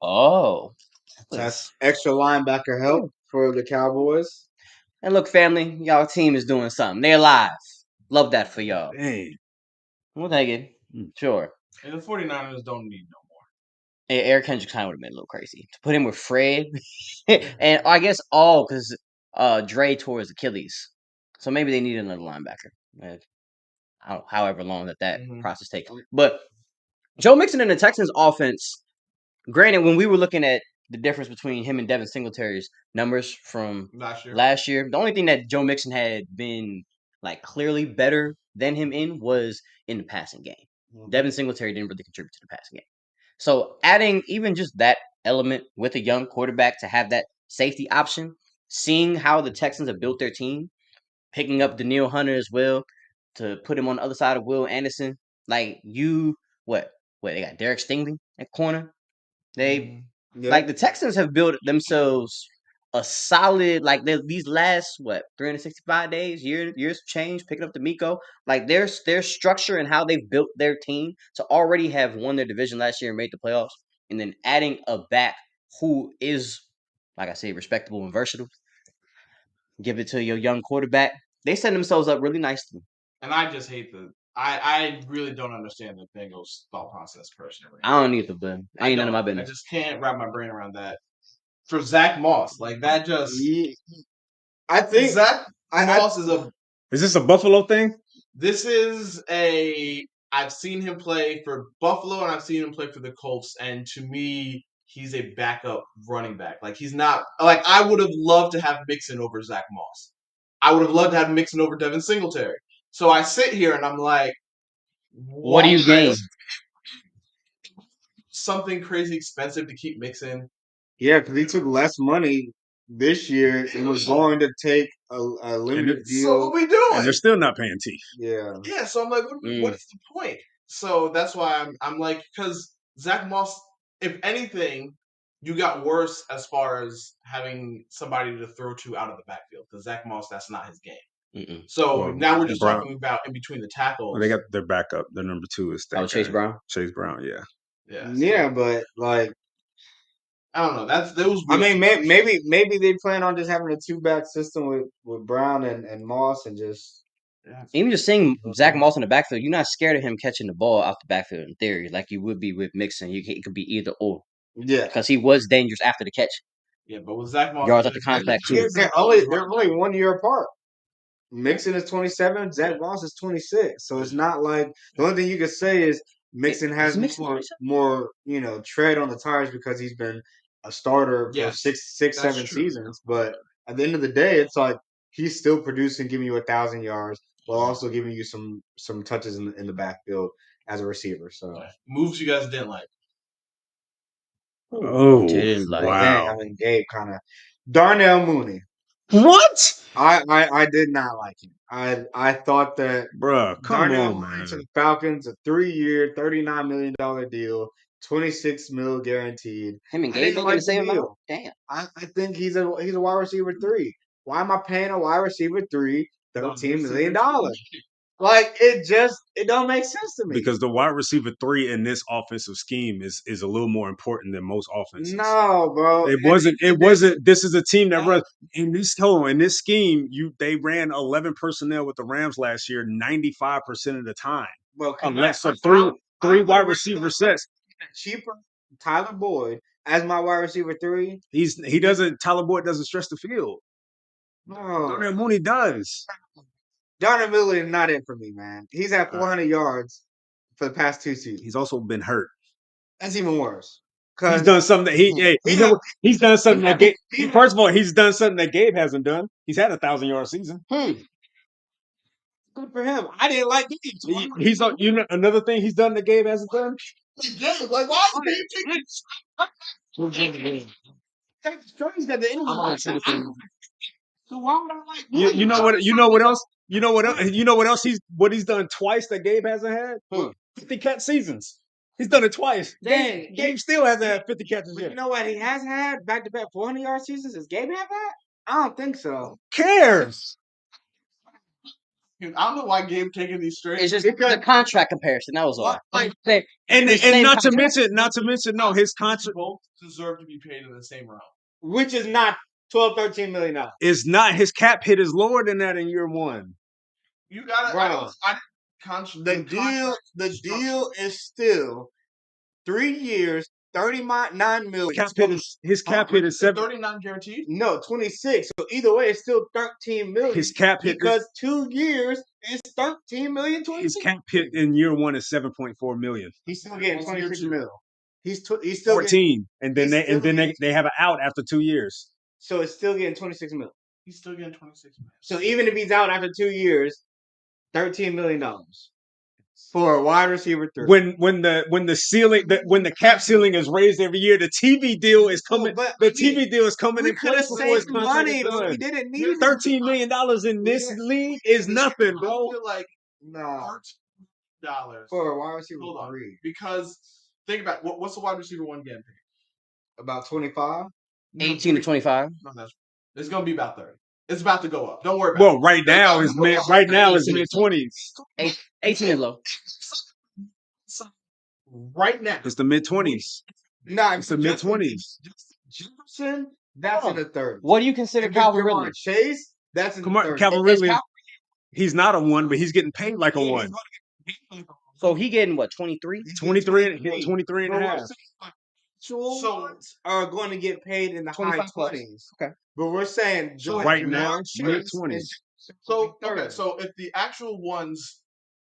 Speaker 1: Oh.
Speaker 3: That's extra linebacker help for the Cowboys.
Speaker 1: And look, family, y'all team is doing something. They're alive. Love that for y'all.
Speaker 2: Dang.
Speaker 1: We'll take it. Sure.
Speaker 4: And the 49ers don't need no more.
Speaker 1: Eric Kendricks kind of would have been a little crazy. To put him with Fred. And I guess because Dre tore his Achilles. So maybe they need another linebacker. However long that process takes. But Joe Mixon in the Texans offense, granted, when we were looking at the difference between him and Devin Singletary's numbers from last year, the only thing that Joe Mixon had been clearly better than him in was in the passing game. Devin Singletary didn't really contribute to the passing game. So adding even just that element with a young quarterback to have that safety option, seeing how the Texans have built their team, picking up Danielle Hunter as well to put him on the other side of Will Anderson. They got Derek Stingley at corner. The Texans have built themselves a solid, these last 365 days, years of change, picking up D'Amico. Their structure and how they've built their team to already have won their division last year and made the playoffs, and then adding a back who is, like I say, respectable and versatile. Give it to your young quarterback. They set themselves up really nicely.
Speaker 4: And I just hate I really don't understand the Bengals thought process personally.
Speaker 1: I don't either, but ain't none of my business.
Speaker 4: I just can't wrap my brain around that. For Zach Moss, that just...
Speaker 3: I think
Speaker 4: Zach Moss is a
Speaker 2: Is this a Buffalo thing?
Speaker 4: This is I've seen him play for Buffalo and I've seen him play for the Colts, and to me, he's a backup running back. Like he's not like I would have loved to have Mixon over Zach Moss. I would have loved to have Mixon over Devin Singletary. So I sit here and I'm like,
Speaker 1: What do you gain?
Speaker 4: Something crazy expensive to keep Mixon.
Speaker 3: Yeah, because he took less money this year and was going to take a limited deal.
Speaker 4: So what we doing?
Speaker 2: And they're still not paying Teeth.
Speaker 3: Yeah.
Speaker 4: Yeah, so I'm like, what is the point? So that's why I'm like, because Zach Moss, if anything, you got worse as far as having somebody to throw to out of the backfield. Because Zach Moss, that's not his game.
Speaker 1: Mm-mm.
Speaker 4: So now we're just talking about in between the tackles.
Speaker 2: Well, they got their backup. Their number 2 is
Speaker 1: Chase Brown.
Speaker 2: Chase Brown, yeah.
Speaker 3: Yeah, but like
Speaker 4: I don't know. That was.
Speaker 3: I mean, maybe they plan on just having a 2-back system with Brown and Moss and just.
Speaker 1: Yeah. Even just seeing Zach Moss in the backfield, you're not scared of him catching the ball out the backfield in theory, like you would be with Mixon. It could be either or.
Speaker 3: Yeah,
Speaker 1: because he was dangerous after the catch.
Speaker 4: Yeah, but with Zach Moss,
Speaker 1: yards at the contact too.
Speaker 3: They're only 1 year apart. Mixon is 27, Zach Moss is 26. So it's not like the only thing you could say is Mixon has more tread on the tires because he's been a starter for six, 7 seasons. But at the end of the day, it's like he's still producing, giving you 1,000 yards while also giving you some touches in the backfield as a receiver. So
Speaker 4: moves you guys didn't like.
Speaker 2: Oh,
Speaker 3: wow! I mean, Gabe kind of Darnell Mooney.
Speaker 2: What?
Speaker 3: I did not like him. I thought that
Speaker 2: Darnell
Speaker 3: Mooney to the Falcons, a 3-year, $39 million deal, $26 million guaranteed.
Speaker 1: Him and Gabe making the same amount. Damn.
Speaker 3: I think he's a wide receiver 3. Why am I paying a wide receiver 3 $13 million? Like it don't make sense to me.
Speaker 2: Because the wide receiver 3 in this offensive scheme is a little more important than most offenses.
Speaker 3: No, bro.
Speaker 2: It wasn't. This is a team that runs in this scheme. They ran 11 personnel with the Rams last year, 95% of the time.
Speaker 3: Well,
Speaker 2: unless three wide receiver sets.
Speaker 3: Cheaper Tyler Boyd as my wide receiver 3.
Speaker 2: Tyler Boyd doesn't stretch the field.
Speaker 3: No,
Speaker 2: Darnell Mooney does.
Speaker 3: Darnell Mooney is not it for me, man. He's at 400 yards for the past 2 seasons.
Speaker 2: He's also been hurt.
Speaker 3: That's even worse.
Speaker 2: He's done something that he's done something that Gabe. First of all, he's done something that Gabe hasn't done. He's had a 1,000-yard season.
Speaker 3: Good for him. I didn't like Gabe.
Speaker 2: He's another thing he's done that Gabe hasn't done.
Speaker 4: Like why is Gabe
Speaker 3: That's strange that the enemy. So why would I like?
Speaker 2: You know what else? You know what else he's done twice that Gabe hasn't had? 50 catch seasons. He's done it twice.
Speaker 3: Dang,
Speaker 2: Gabe still hasn't had 50 catches yet.
Speaker 3: You know what he has had back-to-back 400-yard seasons? Does Gabe have that? I don't think so.
Speaker 2: Who cares?
Speaker 4: I don't know why Gabe taking these straight.
Speaker 1: It's just the contract comparison. That was all.
Speaker 2: And not to mention, no, his contract
Speaker 4: both deserve to be paid in the same round,
Speaker 3: which is not $12-13 million.
Speaker 2: It's not. His cap hit is lower than that in year 1.
Speaker 4: You got it.
Speaker 3: The deal is still 3 years, $39 million.
Speaker 2: His cap hit is
Speaker 4: 39 guaranteed.
Speaker 3: No, 26. So either way, it's still $13 million.
Speaker 2: His cap hit
Speaker 3: because 2 years is $13 million. 26.
Speaker 2: His cap hit in year 1 is $7.4 million.
Speaker 3: He's still getting $26 million. He's still
Speaker 2: 14, and then they have an out after 2 years.
Speaker 3: So it's still getting $26 million.
Speaker 4: He's still getting $26 million.
Speaker 3: So even if he's out after 2 years, $13 million for a wide receiver 3.
Speaker 2: When the cap ceiling is raised every year, the TV deal is coming. TV deal is coming in place before his contract
Speaker 3: money,
Speaker 2: is done.
Speaker 3: but we didn't need
Speaker 2: $13 million in this league is nothing, bro.
Speaker 4: I feel like $13
Speaker 3: for a wide receiver 3.
Speaker 4: Because think about what's the wide receiver 1 getting paid?
Speaker 3: About 25.
Speaker 1: 18 to 25.
Speaker 4: No, it's gonna be about 30. It's about to go up. Don't worry about it.
Speaker 2: Well, right now it's mid-20s.
Speaker 1: 18 is low.
Speaker 4: Right now.
Speaker 2: It's the mid-20s.
Speaker 3: Nah,
Speaker 2: it's the mid-20s.
Speaker 3: Jefferson, that's in the 30s.
Speaker 1: What do you consider Calvin Ridley?
Speaker 3: Chase, that's in the 30s.
Speaker 2: Calvin Ridley, he's not a 1, but he's getting paid like a 1.
Speaker 1: So he getting what, 23?
Speaker 2: 23 and a half.
Speaker 3: So are going to get paid in the high 20s.
Speaker 1: Okay.
Speaker 3: But we're saying
Speaker 2: right now, mid-20s.
Speaker 4: So if the actual ones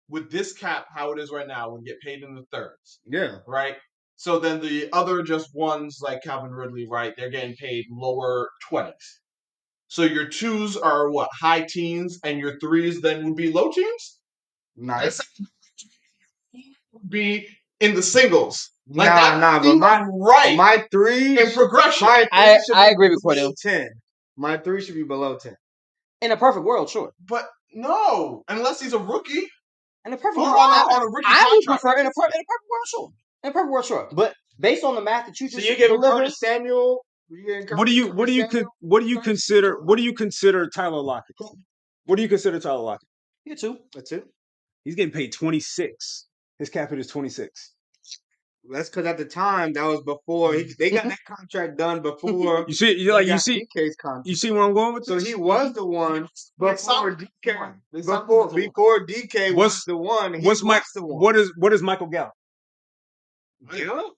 Speaker 4: with this cap, how it is right now, would get paid in the thirds,
Speaker 3: Yeah.
Speaker 4: right? So then the other just ones like Calvin Ridley, right? They're getting paid lower 20s. So your twos are what, high teens, and your threes then would be low teens?
Speaker 3: Nice.
Speaker 4: Would be in the singles. Like
Speaker 3: but my three
Speaker 4: in progression.
Speaker 1: I agree with Cordell.
Speaker 3: 10. My three should be below 10.
Speaker 1: In a perfect world, sure.
Speaker 4: But no, unless he's a rookie.
Speaker 1: In a perfect
Speaker 4: Or
Speaker 1: world,
Speaker 4: on a rookie
Speaker 1: I would
Speaker 4: contract.
Speaker 1: prefer in a perfect world, sure. In a perfect world, sure. But based on the math that you
Speaker 3: So
Speaker 1: just
Speaker 3: you're giving
Speaker 1: delivered,
Speaker 3: Curtis Samuel.
Speaker 2: What do you consider Tyler Lockett? What do you consider Tyler Lockett?
Speaker 1: you too.
Speaker 3: That's it.
Speaker 2: He's getting paid 26. His cap hit is 26.
Speaker 3: That's because at the time that was before they got that contract done before.
Speaker 2: You see
Speaker 3: DK's contract.
Speaker 2: You see where I'm going with
Speaker 3: So
Speaker 2: this?
Speaker 3: he was the one before DK. Before DK
Speaker 2: What's-
Speaker 3: was the one.
Speaker 2: What's
Speaker 3: was
Speaker 2: the
Speaker 3: one.
Speaker 2: what is Michael Gallup?
Speaker 3: Gallup?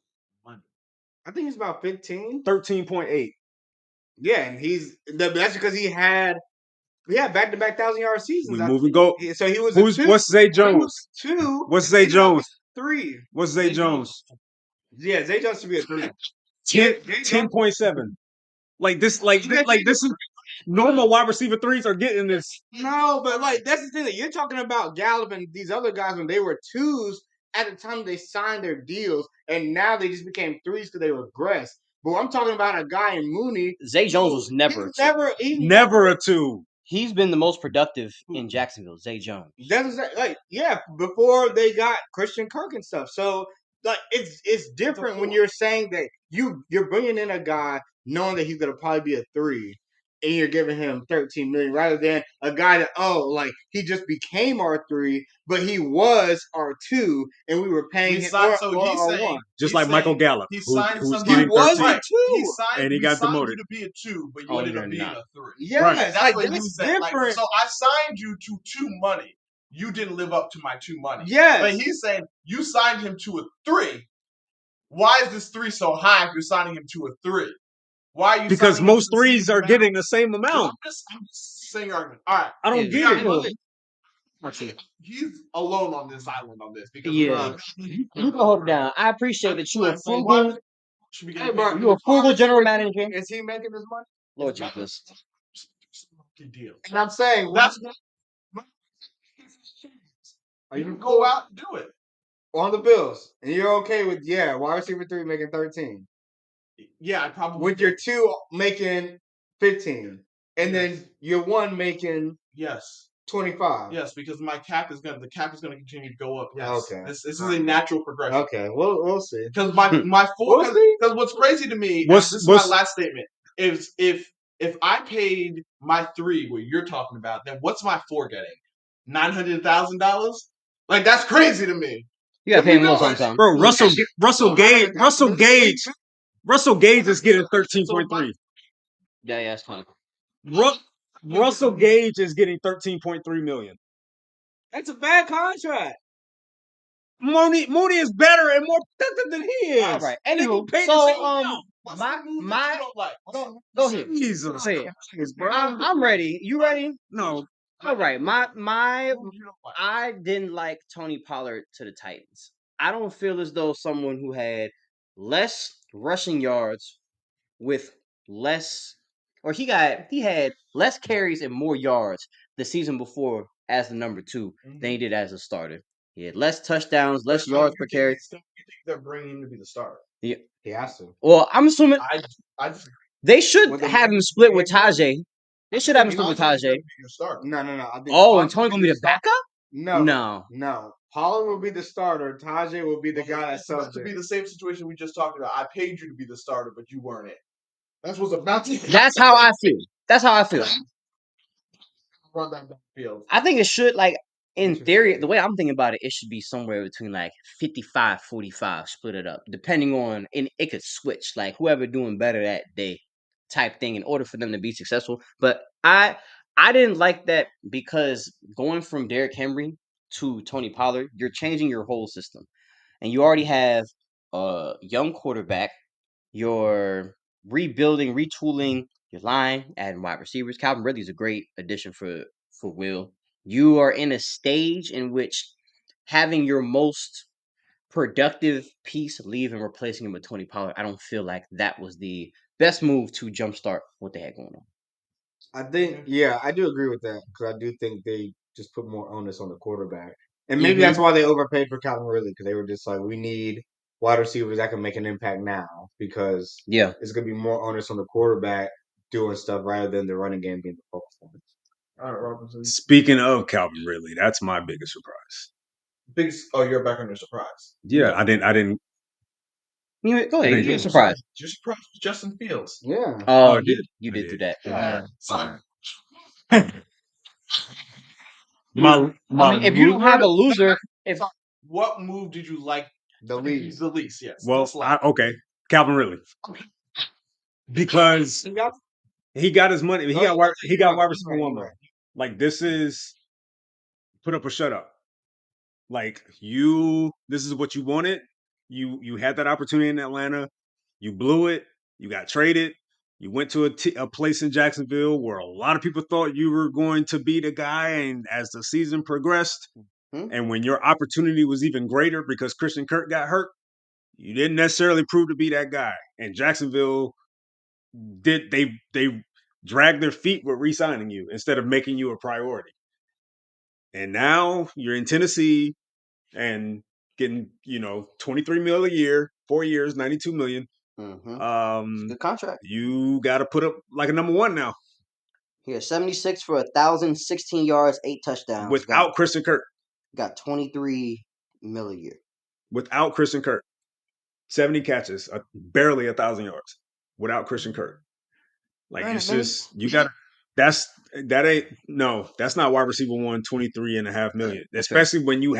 Speaker 3: I think he's about 15.
Speaker 2: 13.8.
Speaker 3: Yeah, and that's because he had back-to-back 1,000-yard seasons.
Speaker 2: We moving go.
Speaker 3: So he was
Speaker 2: What's Zay Jones?
Speaker 3: Two.
Speaker 2: What's Zay Jones?
Speaker 3: 3.
Speaker 2: What's Zay Jones?
Speaker 3: Yeah, Zay Jones should be a 3.
Speaker 2: 10.7. Like this is normal wide receiver threes are getting this.
Speaker 3: No, but that's the thing that you're talking about Gallup and these other guys when they were 2s at the time they signed their deals, and now they just became 3s because they regressed. But I'm talking about a guy in Mooney.
Speaker 1: Zay Jones was never
Speaker 2: Never a 2.
Speaker 1: He's been the most productive in Jacksonville, Zay Jones.
Speaker 3: Before they got Christian Kirk and stuff. So it's different when you're saying that you're bringing in a guy knowing that he's gonna probably be a 3, and you're giving him $13 million rather than a guy that he just became our 3, but he was our 2, and we were paying him one.
Speaker 2: Just like Michael Gallup,
Speaker 4: he signed
Speaker 2: who's
Speaker 4: somebody
Speaker 2: getting 13.
Speaker 3: Right.
Speaker 2: And he got demoted
Speaker 4: to be a 2, but you ended up being a 3.
Speaker 3: Yes,
Speaker 2: Right.
Speaker 4: That's what you
Speaker 3: that's
Speaker 4: said.
Speaker 3: different.
Speaker 4: So I signed you to 2 money. You didn't live up to my 2 money.
Speaker 3: Yes.
Speaker 4: But he's saying you signed him to a 3. Why is this 3 so high if you're signing him to a 3? Why are you?
Speaker 2: Because most 3s are getting the same amount.
Speaker 4: I'm just saying your argument. All right.
Speaker 2: I don't get it.
Speaker 4: He's alone on this island on this because
Speaker 1: you can hold it down. I appreciate that you are frugal.
Speaker 3: Hey, bro,
Speaker 1: You a frugal general manager.
Speaker 3: Is he making this money?
Speaker 1: Lord Jesus.
Speaker 4: deal.
Speaker 3: And I'm saying
Speaker 4: That's
Speaker 3: are
Speaker 4: you
Speaker 3: you
Speaker 4: go out and do it.
Speaker 3: on the Bills, and you're okay with wide receiver 3 making 13.
Speaker 4: Yeah, I probably
Speaker 3: With your 2 making 15, and then your 1 making 25.
Speaker 4: Yes, because the cap is gonna continue to go up. Yes.
Speaker 3: Okay.
Speaker 4: This is a natural progression.
Speaker 3: Okay, we'll see.
Speaker 4: Because my four because what's crazy to me, this is my last statement, is if I paid my 3 what you're talking about, then what's my 4 getting? $900,000? Like that's crazy to me.
Speaker 1: You gotta pay him a little something.
Speaker 2: Bro, Russell Gage is getting 13.3.
Speaker 1: Yeah, that's funny.
Speaker 2: Russell Gage is getting 13.3 million.
Speaker 3: That's a bad contract.
Speaker 2: Mooney is better and more productive than he is.
Speaker 1: All right.
Speaker 2: And
Speaker 1: Anywho,
Speaker 2: they
Speaker 1: go ahead.
Speaker 2: Jesus.
Speaker 1: Go ahead. I'm ready. You ready?
Speaker 2: No.
Speaker 1: All right. I didn't like Tony Pollard to the Titans. I don't feel as though someone who had less rushing yards with less, or he had less carries and more yards the season before as the number 2 than he did as a starter. He had less touchdowns, less yards per carry.
Speaker 4: You think they're bringing him to be the starter?
Speaker 1: Yeah.
Speaker 3: He has to.
Speaker 1: Well, I'm assuming
Speaker 4: I just
Speaker 1: they should have him split with Tajay. They should have him split with Tajay.
Speaker 3: No. I think
Speaker 1: And Tony gonna be the backup?
Speaker 3: No. Pollard will be the starter. Tajay will be the guy that's subject.
Speaker 4: To be the same situation we just talked about. I paid you to be the starter, but you weren't it. That's what's about to.
Speaker 1: That's how I feel.
Speaker 4: Run that field.
Speaker 1: I think it should, in theory, the way I'm thinking about it, it should be somewhere between 55-45, split it up, depending on, and it could switch, whoever doing better that day type thing in order for them to be successful. But I didn't like that because going from Derrick Henry to Tony Pollard, you're changing your whole system. And you already have a young quarterback, you're rebuilding, retooling your line, adding wide receivers. Calvin Ridley is a great addition for for Will. You are in a stage in which having your most productive piece leave and replacing him with Tony Pollard, I don't feel like that was the best move to jumpstart what they had going on.
Speaker 3: I think, yeah, I do agree with that because I do think they just put more onus on the quarterback. And maybe that's why they overpaid for Calvin Ridley because they were just like, we need wide receivers that can make an impact now because it's going to be more onus on the quarterback doing stuff rather than the running game being the focus point.
Speaker 4: All right, Robinson.
Speaker 2: Speaking of Calvin Ridley, that's my biggest surprise.
Speaker 4: You're back on your surprise.
Speaker 2: Yeah, I didn't.
Speaker 1: Go ahead. You're surprised.
Speaker 4: You're surprised with Justin Fields.
Speaker 3: Yeah.
Speaker 1: Oh, you did do that. If you don't have a loser,
Speaker 4: what move did you like
Speaker 3: the least?
Speaker 4: The least, yes.
Speaker 2: Well, Calvin Ridley, because he got his money. He got wide receiver one money. Like this is put up or shut up. Like this is what you wanted. You had that opportunity in Atlanta. You blew it. You got traded. You went to a place in Jacksonville where a lot of people thought you were going to be the guy. And as the season progressed, and when your opportunity was even greater because Christian Kirk got hurt, you didn't necessarily prove to be that guy. And Jacksonville they dragged their feet with re-signing you instead of making you a priority. And now you're in Tennessee and getting, $23 million a year, 4 years, $92 million.
Speaker 1: Good contract.
Speaker 2: You got to put up like a number one now.
Speaker 1: Here, 76 for 1,016 yards, 8 touchdowns.
Speaker 2: Without Christian Kirk.
Speaker 1: Got $23 million a year.
Speaker 2: Without Christian Kirk. 70 catches, barely 1,000 yards. Without Christian Kirk. Like, it's just, you got to. That's not wide receiver one, $23.5 million. Especially when you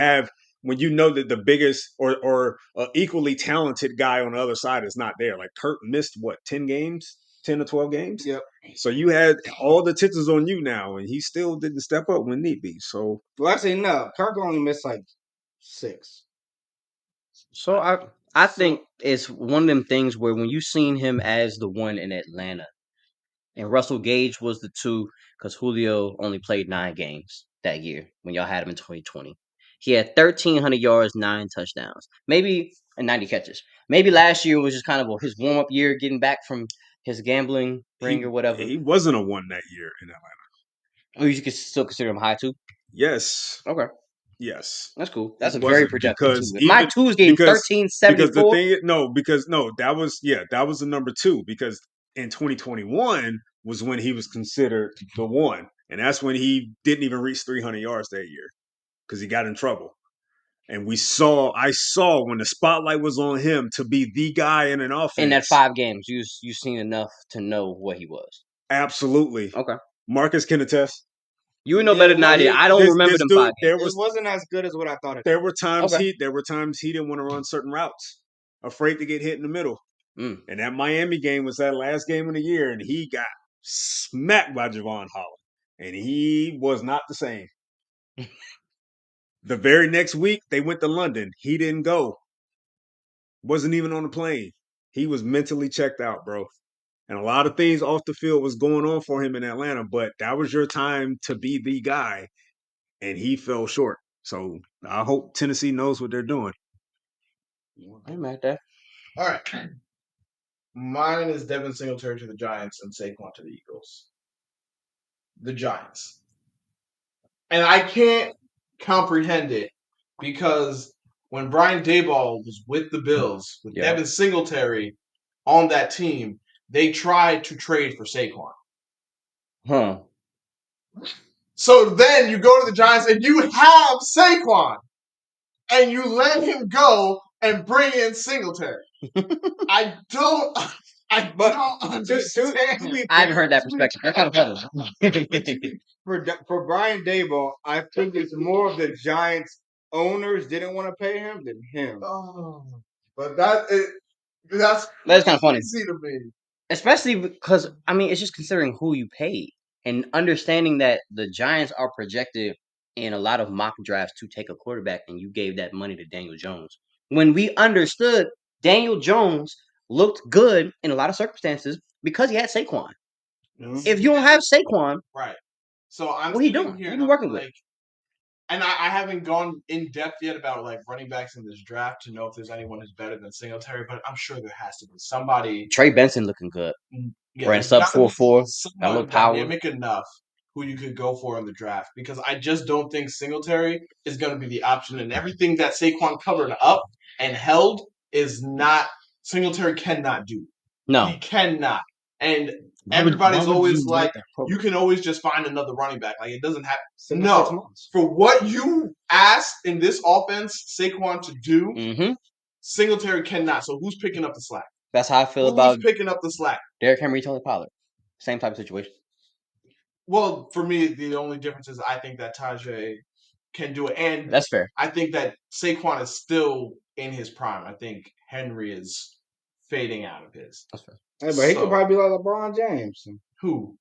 Speaker 2: know that the biggest or equally talented guy on the other side is not there. Like Kirk missed 10 or 12 games?
Speaker 3: Yep.
Speaker 2: So you had all the titles on you now, and he still didn't step up when need be. So
Speaker 3: actually, no. Kirk only missed like 6.
Speaker 1: So I think it's one of them things where when you seen him as the one in Atlanta, and Russell Gage was the 2 because Julio only played 9 games that year when y'all had him in 2020. He had 1,300 yards, 9 touchdowns, maybe and 90 catches. Maybe last year was just kind of his warm-up year, getting back from his gambling ring or whatever.
Speaker 2: He wasn't a 1 that year in Atlanta.
Speaker 1: Oh, you could still consider him high 2?
Speaker 2: Yes.
Speaker 1: Okay.
Speaker 2: Yes.
Speaker 1: That's cool. That's a very projected 2. My 2 is getting
Speaker 2: 1374. Because that was the number 2 because in 2021 was when he was considered the 1. And that's when he didn't even reach 300 yards that year because he got in trouble. And I saw when the spotlight was on him to be the guy in an offense.
Speaker 1: In that 5 games, you've seen enough to know what he was.
Speaker 2: Absolutely.
Speaker 1: Okay.
Speaker 2: Marcus can attest.
Speaker 1: You know better than I did. I don't remember them 5 games.
Speaker 3: It wasn't as good as what I thought it was.
Speaker 2: There were times he didn't want to run certain routes, afraid to get hit in the middle. And that Miami game was that last game of the year, and he got smacked by Javon Holland. And he was not the same. The very next week, they went to London. He didn't go. Wasn't even on the plane. He was mentally checked out, bro. And a lot of things off the field was going on for him in Atlanta, but that was your time to be the guy, and he fell short. So I hope Tennessee knows what they're doing.
Speaker 1: I'm at that.
Speaker 4: All right. Mine is Devin Singletary to the Giants and Saquon to the Eagles. The Giants. And I can't comprehend it because when Brian Daboll was with the Bills, with Devin Singletary on that team, they tried to trade for Saquon.
Speaker 1: Huh.
Speaker 4: So then you go to the Giants and you have Saquon. And you let him go and bring in Singletary. I don't understand.
Speaker 1: I haven't heard that perspective. That's kind of funny.
Speaker 3: For Brian Daboll, I think it's more of the Giants owners didn't want to pay him than him.
Speaker 4: But that's
Speaker 1: kind of funny
Speaker 4: to me.
Speaker 1: Especially because, it's just considering who you paid and understanding that the Giants are projected in a lot of mock drafts to take a quarterback, and you gave that money to Daniel Jones. When we understood Daniel Jones looked good in a lot of circumstances because he had Saquon. If you don't have Saquon,
Speaker 4: right. So I'm
Speaker 1: What he
Speaker 4: sitting
Speaker 1: doing?
Speaker 4: here
Speaker 1: What
Speaker 4: and
Speaker 1: he
Speaker 4: I'm
Speaker 1: working with?
Speaker 4: like, and I haven't gone in depth yet about like running backs in this draft to know if there's anyone who's better than Singletary, but I'm sure there has to be somebody.
Speaker 1: Trey Benson looking good.
Speaker 4: Yeah,
Speaker 1: Ran
Speaker 4: there's
Speaker 1: sub
Speaker 4: gotta be
Speaker 1: 4.4. Got a
Speaker 4: someone
Speaker 1: little power.
Speaker 4: dynamic enough who you could go for in the draft because I just don't think Singletary is going to be the option, and everything that Saquon covered up and held is not Singletary cannot do.
Speaker 1: No,
Speaker 4: He cannot. And
Speaker 2: Why would
Speaker 4: everybody's always
Speaker 2: you let
Speaker 4: like,
Speaker 2: that
Speaker 4: you can always just find another running back. Like it doesn't have
Speaker 3: 6
Speaker 4: no.
Speaker 3: months.
Speaker 4: For what you asked in this offense, Saquon to do,
Speaker 1: mm-hmm.
Speaker 4: Singletary cannot. So who's picking up the slack?
Speaker 1: That's how I feel
Speaker 4: Who's
Speaker 1: about
Speaker 4: picking up the slack?
Speaker 1: Derrick Henry, Tony Pollard. Same type of situation.
Speaker 4: Well, for me, the only difference is I think that Tajay can do it, and
Speaker 1: That's fair.
Speaker 4: I think that Saquon is still in his prime. I think Henry is fading out of his.
Speaker 1: That's fair.
Speaker 3: Hey, but he could probably be like LeBron James.
Speaker 4: Who?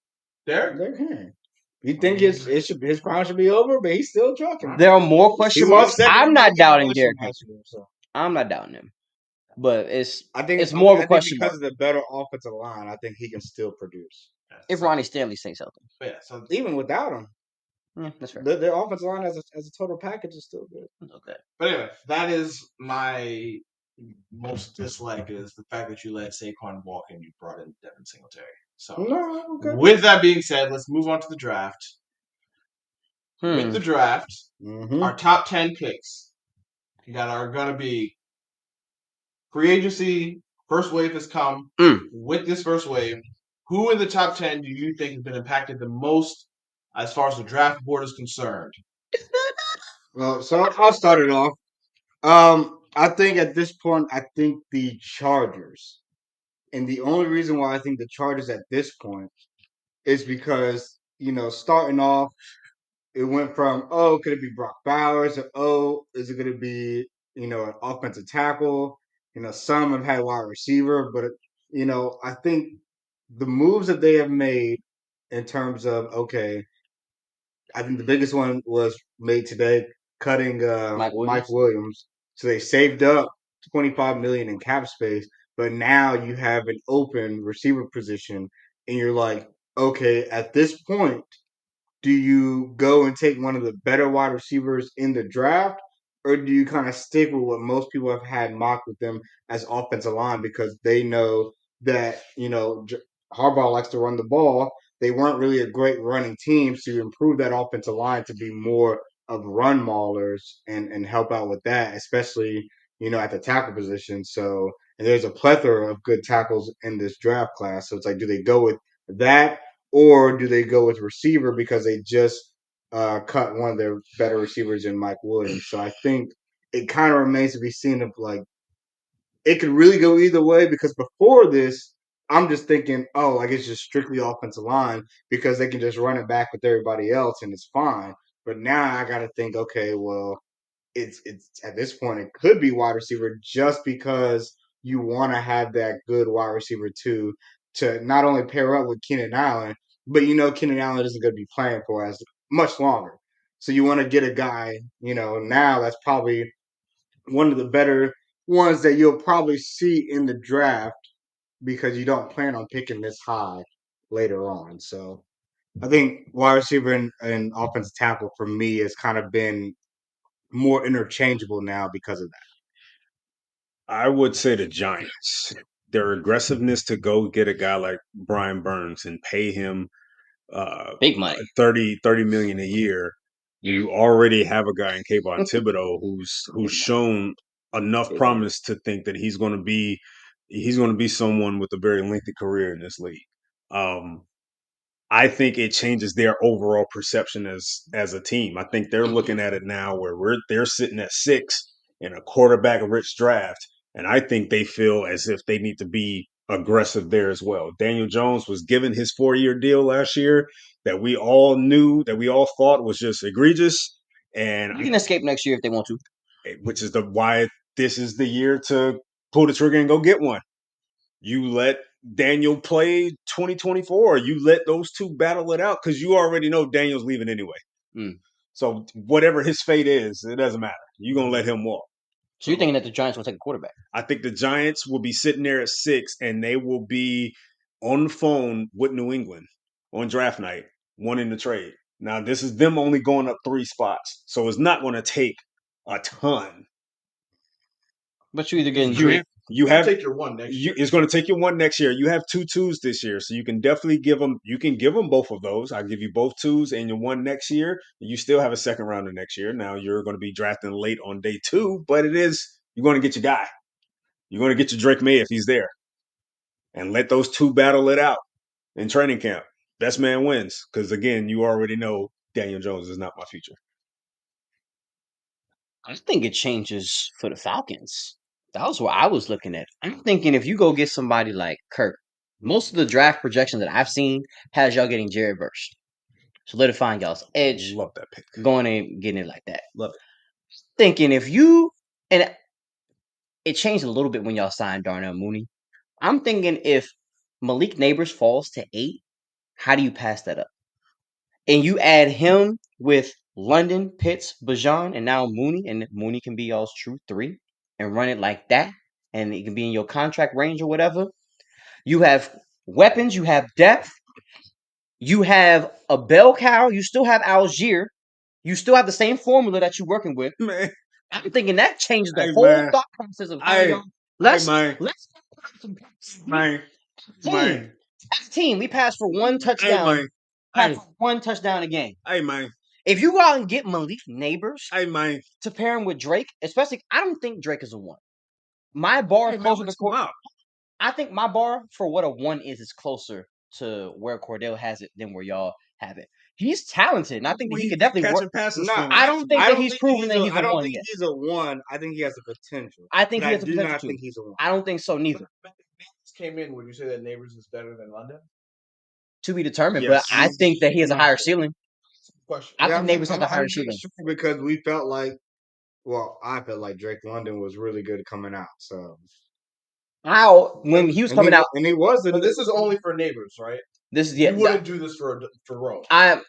Speaker 4: Derrick?
Speaker 3: Derrick Henry. You think his prime should be over, but he's still trucking.
Speaker 1: There are more
Speaker 3: He
Speaker 1: question
Speaker 3: was
Speaker 1: marks.
Speaker 3: second
Speaker 1: I'm
Speaker 3: in
Speaker 1: not
Speaker 3: rushing
Speaker 1: doubting
Speaker 3: last
Speaker 1: Derrick Henry.
Speaker 3: year, so.
Speaker 1: I'm not doubting him. But
Speaker 3: I think
Speaker 1: it's more of a
Speaker 3: I think
Speaker 1: question
Speaker 3: because
Speaker 1: mark.
Speaker 3: of the better offensive line. I think he can still produce.
Speaker 1: If Ronnie Stanley stays healthy.
Speaker 4: But yeah, so
Speaker 3: Even without him,
Speaker 1: that's fair.
Speaker 3: their offensive line as a total package is still good.
Speaker 1: Okay.
Speaker 4: But anyway, that is my most dislike is the fact that you let Saquon walk and you brought in Devin Singletary. So
Speaker 3: No, okay.
Speaker 4: with that being said, let's move on to the draft. With the draft, our top 10 picks that are going to be free agency, first wave has come. With this first wave, who in the top 10 do you think has been impacted the most as far as the draft board is concerned?
Speaker 3: Well, so I'll start it off. I think at this point, I think the Chargers. And the only reason why I think the Chargers at this point is because, starting off, it went from, could it be Brock Bowers? Or, is it going to be, an offensive tackle? Some have had wide receiver, but, I think the moves that they have made in terms of, I think the biggest one was made today, cutting Mike Williams. So they saved up $25 million in cap space, but now you have an open receiver position, and you're like, okay, at this point, do you go and take one of the better wide receivers in the draft, or do you kind of stick with what most people have had mocked with them as offensive line because they know that Harbaugh likes to run the ball. They weren't really a great running team, so you improve that offensive line to be more of run maulers and help out with that, especially at the tackle position. So, and there's a plethora of good tackles in this draft class. So it's like, do they go with that, or do they go with receiver because they just cut one of their better receivers in Mike Williams? So I think it kind of remains to be seen if it could really go either way because before this, I'm just thinking, it's just strictly offensive line because they can just run it back with everybody else and it's fine. But now I got to think, okay, well, it's at this point it could be wide receiver just because you want to have that good wide receiver too to not only pair up with Keenan Allen, but Keenan Allen isn't going to be playing for as much longer. So you want to get a guy, now that's probably one of the better ones that you'll probably see in the draft because you don't plan on picking this high later on. So I think wide receiver and offensive tackle for me has kind of been more interchangeable now because of that.
Speaker 2: I would say the Giants. Their aggressiveness to go get a guy like Brian Burns and pay him
Speaker 1: big money,
Speaker 2: 30 million a year. You already have a guy in Kayvon Thibodeau who's shown enough promise to think that he's going to be someone with a very lengthy career in this league. I think it changes their overall perception as a team. I think they're looking at it now where they're sitting at 6 in a quarterback-rich draft, and I think they feel as if they need to be aggressive there as well. Daniel Jones was given his 4-year deal last year that we all thought was just egregious, and
Speaker 1: you can escape next year if they want to,
Speaker 2: which is why this is the year to pull the trigger and go get one. You let Daniel play 2024. You let those two battle it out because you already know Daniel's leaving anyway. So whatever his fate is, it doesn't matter. You're going to let him walk.
Speaker 1: So you're thinking that the Giants will take a quarterback?
Speaker 2: I think the Giants will be sitting there at 6, and they will be on the phone with New England on draft night, wanting to trade. Now, this is them only going up 3 spots, so it's not going to take a ton.
Speaker 1: But you either getting
Speaker 2: You
Speaker 1: Drake.
Speaker 2: you have
Speaker 4: take your one next year.
Speaker 2: it's going to take you one next year. You have 2 twos this year, so you can definitely give them. You can give them both of those. I'll give you both twos and your one next year. You still have a second rounder next year. Now you're going to be drafting late on day 2, but you're going to get your guy. You're going to get your Drake May if he's there, and let those 2 battle it out in training camp. Best man wins, because again, you already know Daniel Jones is not my future.
Speaker 1: I think it changes for the Falcons. That was what I was looking at. I'm thinking if you go get somebody like Kirk, most of the draft projections that I've seen has y'all getting Jared Verse, solidifying y'all's edge,
Speaker 2: Love that pick.
Speaker 1: going and getting it like that.
Speaker 2: Love it.
Speaker 1: Thinking if you and it changed a little bit when y'all signed Darnell Mooney. I'm thinking if Malik Neighbors falls to 8, how do you pass that up? And you add him with London, Pitts, Bajan, and now Mooney, and Mooney can be y'all's true 3 and run it like that, and it can be in your contract range or whatever. You have weapons, you have depth, you have a bell cow, you still have Algier, you still have the same formula that you're working with.
Speaker 2: Man,
Speaker 1: I'm thinking that changes the
Speaker 2: Hey,
Speaker 1: whole
Speaker 2: man.
Speaker 1: thought process of how
Speaker 2: Hey,
Speaker 1: y'all. Let's
Speaker 2: man.
Speaker 1: man.
Speaker 2: Man.
Speaker 1: As a team, we passed for 1 touchdown.
Speaker 2: man.
Speaker 1: Passed for 1 touchdown a game.
Speaker 2: Hey, man.
Speaker 1: If you go out and get Malik Neighbors
Speaker 2: Hey, man.
Speaker 1: to pair him with Drake, especially, I don't think Drake is a 1. My bar
Speaker 2: Hey,
Speaker 1: closer
Speaker 2: man,
Speaker 1: to I think my bar for what a 1 is closer to where Cordell has it than where y'all have it. He's talented, and I think that he could definitely work.
Speaker 2: Passes.
Speaker 3: No,
Speaker 1: I don't think that he's proven that he's
Speaker 3: I
Speaker 1: a
Speaker 3: don't
Speaker 1: 1
Speaker 3: think
Speaker 1: yet.
Speaker 3: he's a 1. I think he has the potential.
Speaker 1: I think
Speaker 3: But
Speaker 1: he has
Speaker 3: I
Speaker 1: the
Speaker 3: do
Speaker 1: potential
Speaker 3: not
Speaker 1: to.
Speaker 3: think he's a 1.
Speaker 1: I don't think so neither.
Speaker 4: Came in, would you say that Neighbors is better than London?
Speaker 1: To be determined,
Speaker 2: Yes.
Speaker 1: but I think that he has a higher ceiling.
Speaker 4: Question.
Speaker 1: I think
Speaker 3: I'm
Speaker 1: Neighbors has a
Speaker 3: not
Speaker 1: higher
Speaker 3: sure
Speaker 1: ceiling.
Speaker 3: because we felt like, well, I felt like Drake London was really good coming out. So
Speaker 1: When he was coming out,
Speaker 3: and he was.
Speaker 4: But this is only for Neighbors, right?
Speaker 1: this is
Speaker 4: You wouldn't do this for Rome.
Speaker 1: I'm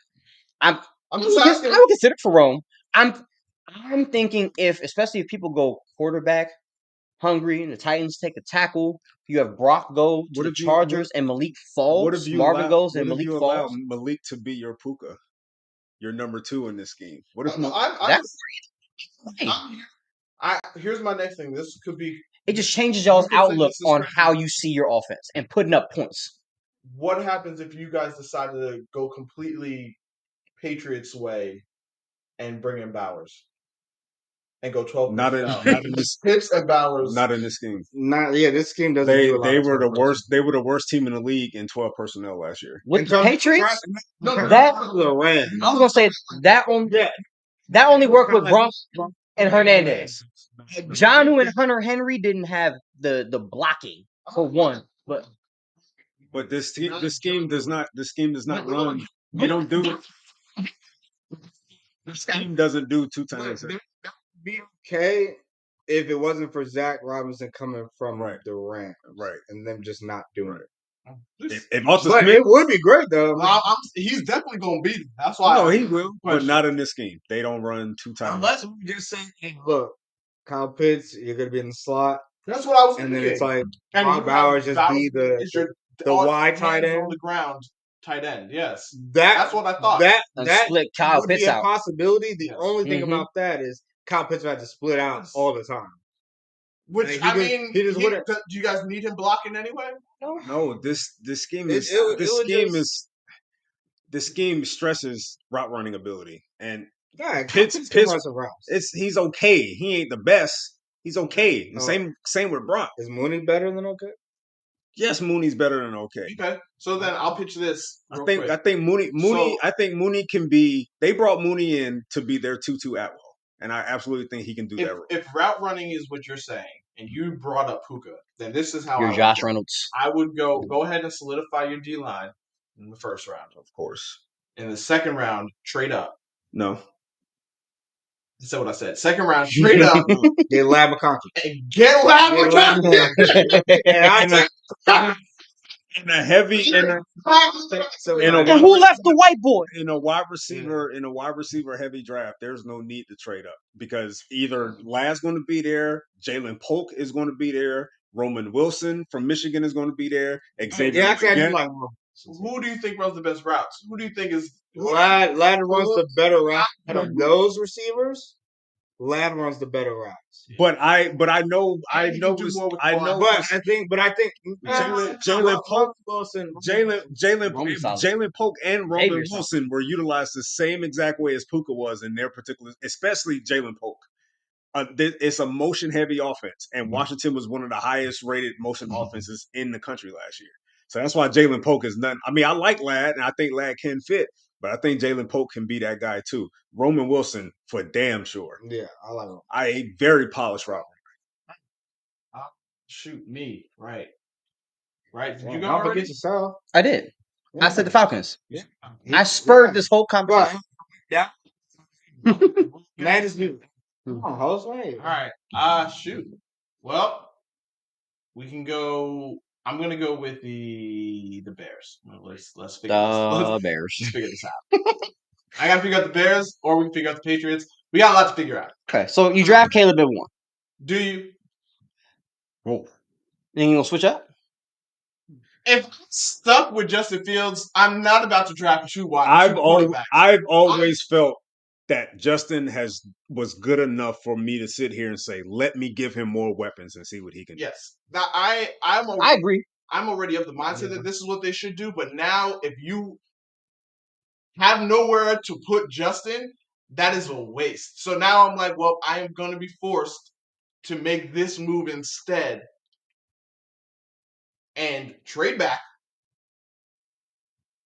Speaker 4: just asking.
Speaker 1: I would consider it for Rome. I'm thinking especially if people go quarterback hungry and the Titans take a tackle, you have Brock go to the Chargers and Malik falls. Marvin goes and Malik falls.
Speaker 2: Malik to be your Puka, your number 2 in this game? What if
Speaker 4: here's my next thing. This could be.
Speaker 1: It just changes y'all's outlook on how you see your offense and putting up points.
Speaker 4: What happens if you guys decided to go completely Patriots way and bring in Bowers and go 12?
Speaker 2: not in this
Speaker 4: Pitts and Bowers.
Speaker 2: Not in this game.
Speaker 3: This game doesn't.
Speaker 2: They were the worst. They were the worst team in the league in 12 personnel last year.
Speaker 1: With the Patriots,
Speaker 3: I
Speaker 1: was gonna say that only worked with Gronk and Hernandez. Jonnu and Hunter Henry didn't have the blocking for one, but
Speaker 2: this scheme does not run. You don't do. This scheme doesn't do 2 times.
Speaker 3: Be okay if it wasn't for Zach Robinson coming from the Rams,
Speaker 2: right,
Speaker 3: and them just not doing it.
Speaker 2: But
Speaker 3: it would be great though.
Speaker 4: He's definitely gonna beat him. That's why.
Speaker 2: No, he will, but not in this game. They don't run 2 times.
Speaker 3: Unless we just say, "Hey, look, Kyle Pitts, you're gonna be in the slot."
Speaker 4: That's what I was
Speaker 3: thinking.
Speaker 4: thinking.
Speaker 3: And then it's like Brock Bowers just be the wide tight end
Speaker 4: on the ground. Tight end, yes.
Speaker 3: That's
Speaker 4: what I thought.
Speaker 3: That
Speaker 1: split Kyle
Speaker 3: would
Speaker 1: Pitts
Speaker 3: be a
Speaker 1: out.
Speaker 3: possibility. The only thing about that is Kyle Pitts would have to split out all the time.
Speaker 4: Which
Speaker 3: like, do
Speaker 4: you guys need him blocking anyway?
Speaker 2: No, this scheme is this scheme stresses route running ability, and Pitts he's okay. He ain't the best. He's okay. Same with Brock.
Speaker 3: Is Mooney better than okay?
Speaker 2: Yes, Mooney's better than okay.
Speaker 4: Okay, so then I'll pitch this.
Speaker 2: I think Mooney can be. They brought Mooney in to be their Tutu Atwell, and I absolutely think he can do that.
Speaker 4: If route running is what you're saying, and you brought up Puka, then this is how
Speaker 1: you're Josh Reynolds.
Speaker 4: I would go ahead and solidify your D line in the first round,
Speaker 2: of course.
Speaker 4: In the second round, trade up.
Speaker 2: No.
Speaker 4: That's what I said. Second round, straight up.
Speaker 3: Get Ladd McConkey.
Speaker 4: Get Ladd McConkey.
Speaker 2: In a heavy
Speaker 1: and who left the white boy
Speaker 2: in a wide receiver heavy draft? There's no need to trade up because either Ladd's going to be there, Jalen Polk is going to be there, Roman Wilson from Michigan is going to be there.
Speaker 4: who do you think runs the best routes? Who do you think is
Speaker 3: Lad runs the better route out of those receivers. Lad runs the better routes.
Speaker 2: But I know
Speaker 4: And he can do more with the ball.
Speaker 3: But I think
Speaker 2: Jalen Polk,
Speaker 3: Wilson,
Speaker 2: Jalen Polk and Roman
Speaker 1: Xavier Sauce.
Speaker 2: Wilson were utilized the same exact way as Puka was in their particular, especially Jalen Polk. It's a motion heavy offense, and Washington was one of the highest rated motion offenses in the country last year. So that's why Jalen Polk is nothing. I mean, I like Ladd, and I think Ladd can fit, but I think Jalen Polk can be that guy too. Roman Wilson for damn sure.
Speaker 3: Yeah, I like him.
Speaker 2: A very polished route.
Speaker 4: Shoot me, right? Did you
Speaker 3: Don't
Speaker 4: go already?
Speaker 3: forget yourself.
Speaker 1: I did.
Speaker 3: Yeah.
Speaker 1: I said the Falcons.
Speaker 3: Yeah.
Speaker 1: I spurred this whole conversation.
Speaker 3: Yeah. That is new. Come on, host. Wait.
Speaker 4: All right. Shoot. Well, we can go. I'm gonna go with the Bears. Let's figure
Speaker 1: The Bears.
Speaker 4: let's figure this out. I gotta figure out the Bears, or we can figure out the Patriots. We got a lot to figure out.
Speaker 1: Okay, so you draft Caleb at 1.
Speaker 4: Do you?
Speaker 2: Whoa.
Speaker 1: Then you gonna switch up?
Speaker 4: If I'm stuck with Justin Fields, I'm not about to draft a true wide.
Speaker 2: I've always felt that Justin was good enough for me to sit here and say, let me give him more weapons and see what he can do.
Speaker 4: Yes. Now I
Speaker 1: agree.
Speaker 4: I'm already of the mindset that this is what they should do. But now, if you have nowhere to put Justin, that is a waste. So now I'm like, well, I am going to be forced to make this move instead and trade back.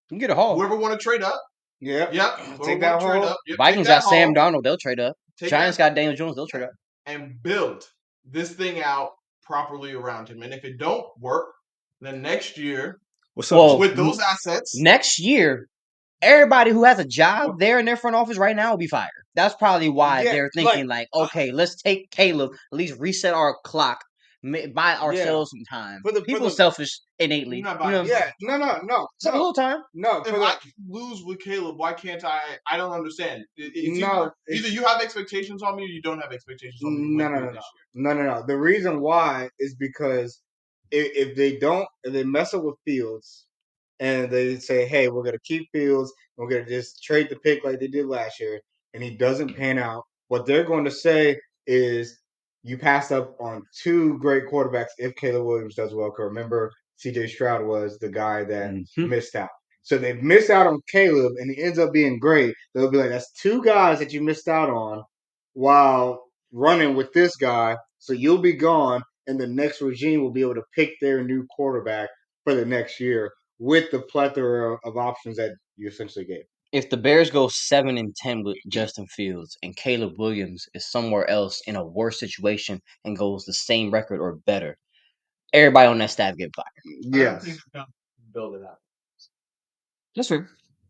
Speaker 1: You can get a haul.
Speaker 4: Whoever want to trade up.
Speaker 3: Yeah.
Speaker 4: Yep.
Speaker 3: Take that
Speaker 4: trade
Speaker 3: haul.
Speaker 4: up. Yep,
Speaker 1: Vikings got Sam Darnold. They'll trade up. Giants got Daniel Jones. They'll trade up.
Speaker 4: And build this thing out properly around him. And if it don't work, then next year, with those assets,
Speaker 1: next year, everybody who has a job there in their front office right now will be fired. That's probably why they're thinking okay, let's take Caleb, at least reset our clock, buy ourselves some time. People selfish innately.
Speaker 3: No.
Speaker 1: It's a little time.
Speaker 3: No.
Speaker 4: If I can lose with Caleb, why can't I? I don't understand. Either you have expectations on me or you don't have expectations on me.
Speaker 3: No. The reason why is because if they mess up with Fields and they say, hey, we're going to keep Fields, we're going to just trade the pick like they did last year, and he doesn't pan out, what they're going to say is you passed up on 2 great quarterbacks if Caleb Williams does well. Because remember, C.J. Stroud was the guy that missed out. So they missed out on Caleb, and he ends up being great. They'll be like, that's 2 guys that you missed out on while running with this guy. So you'll be gone, and the next regime will be able to pick their new quarterback for the next year with the plethora of options that you essentially gave.
Speaker 1: If the Bears go 7-10 with Justin Fields and Caleb Williams is somewhere else in a worse situation and goes the same record or better, everybody on that staff get fired.
Speaker 3: Yes.
Speaker 4: Build it out.
Speaker 1: That's true.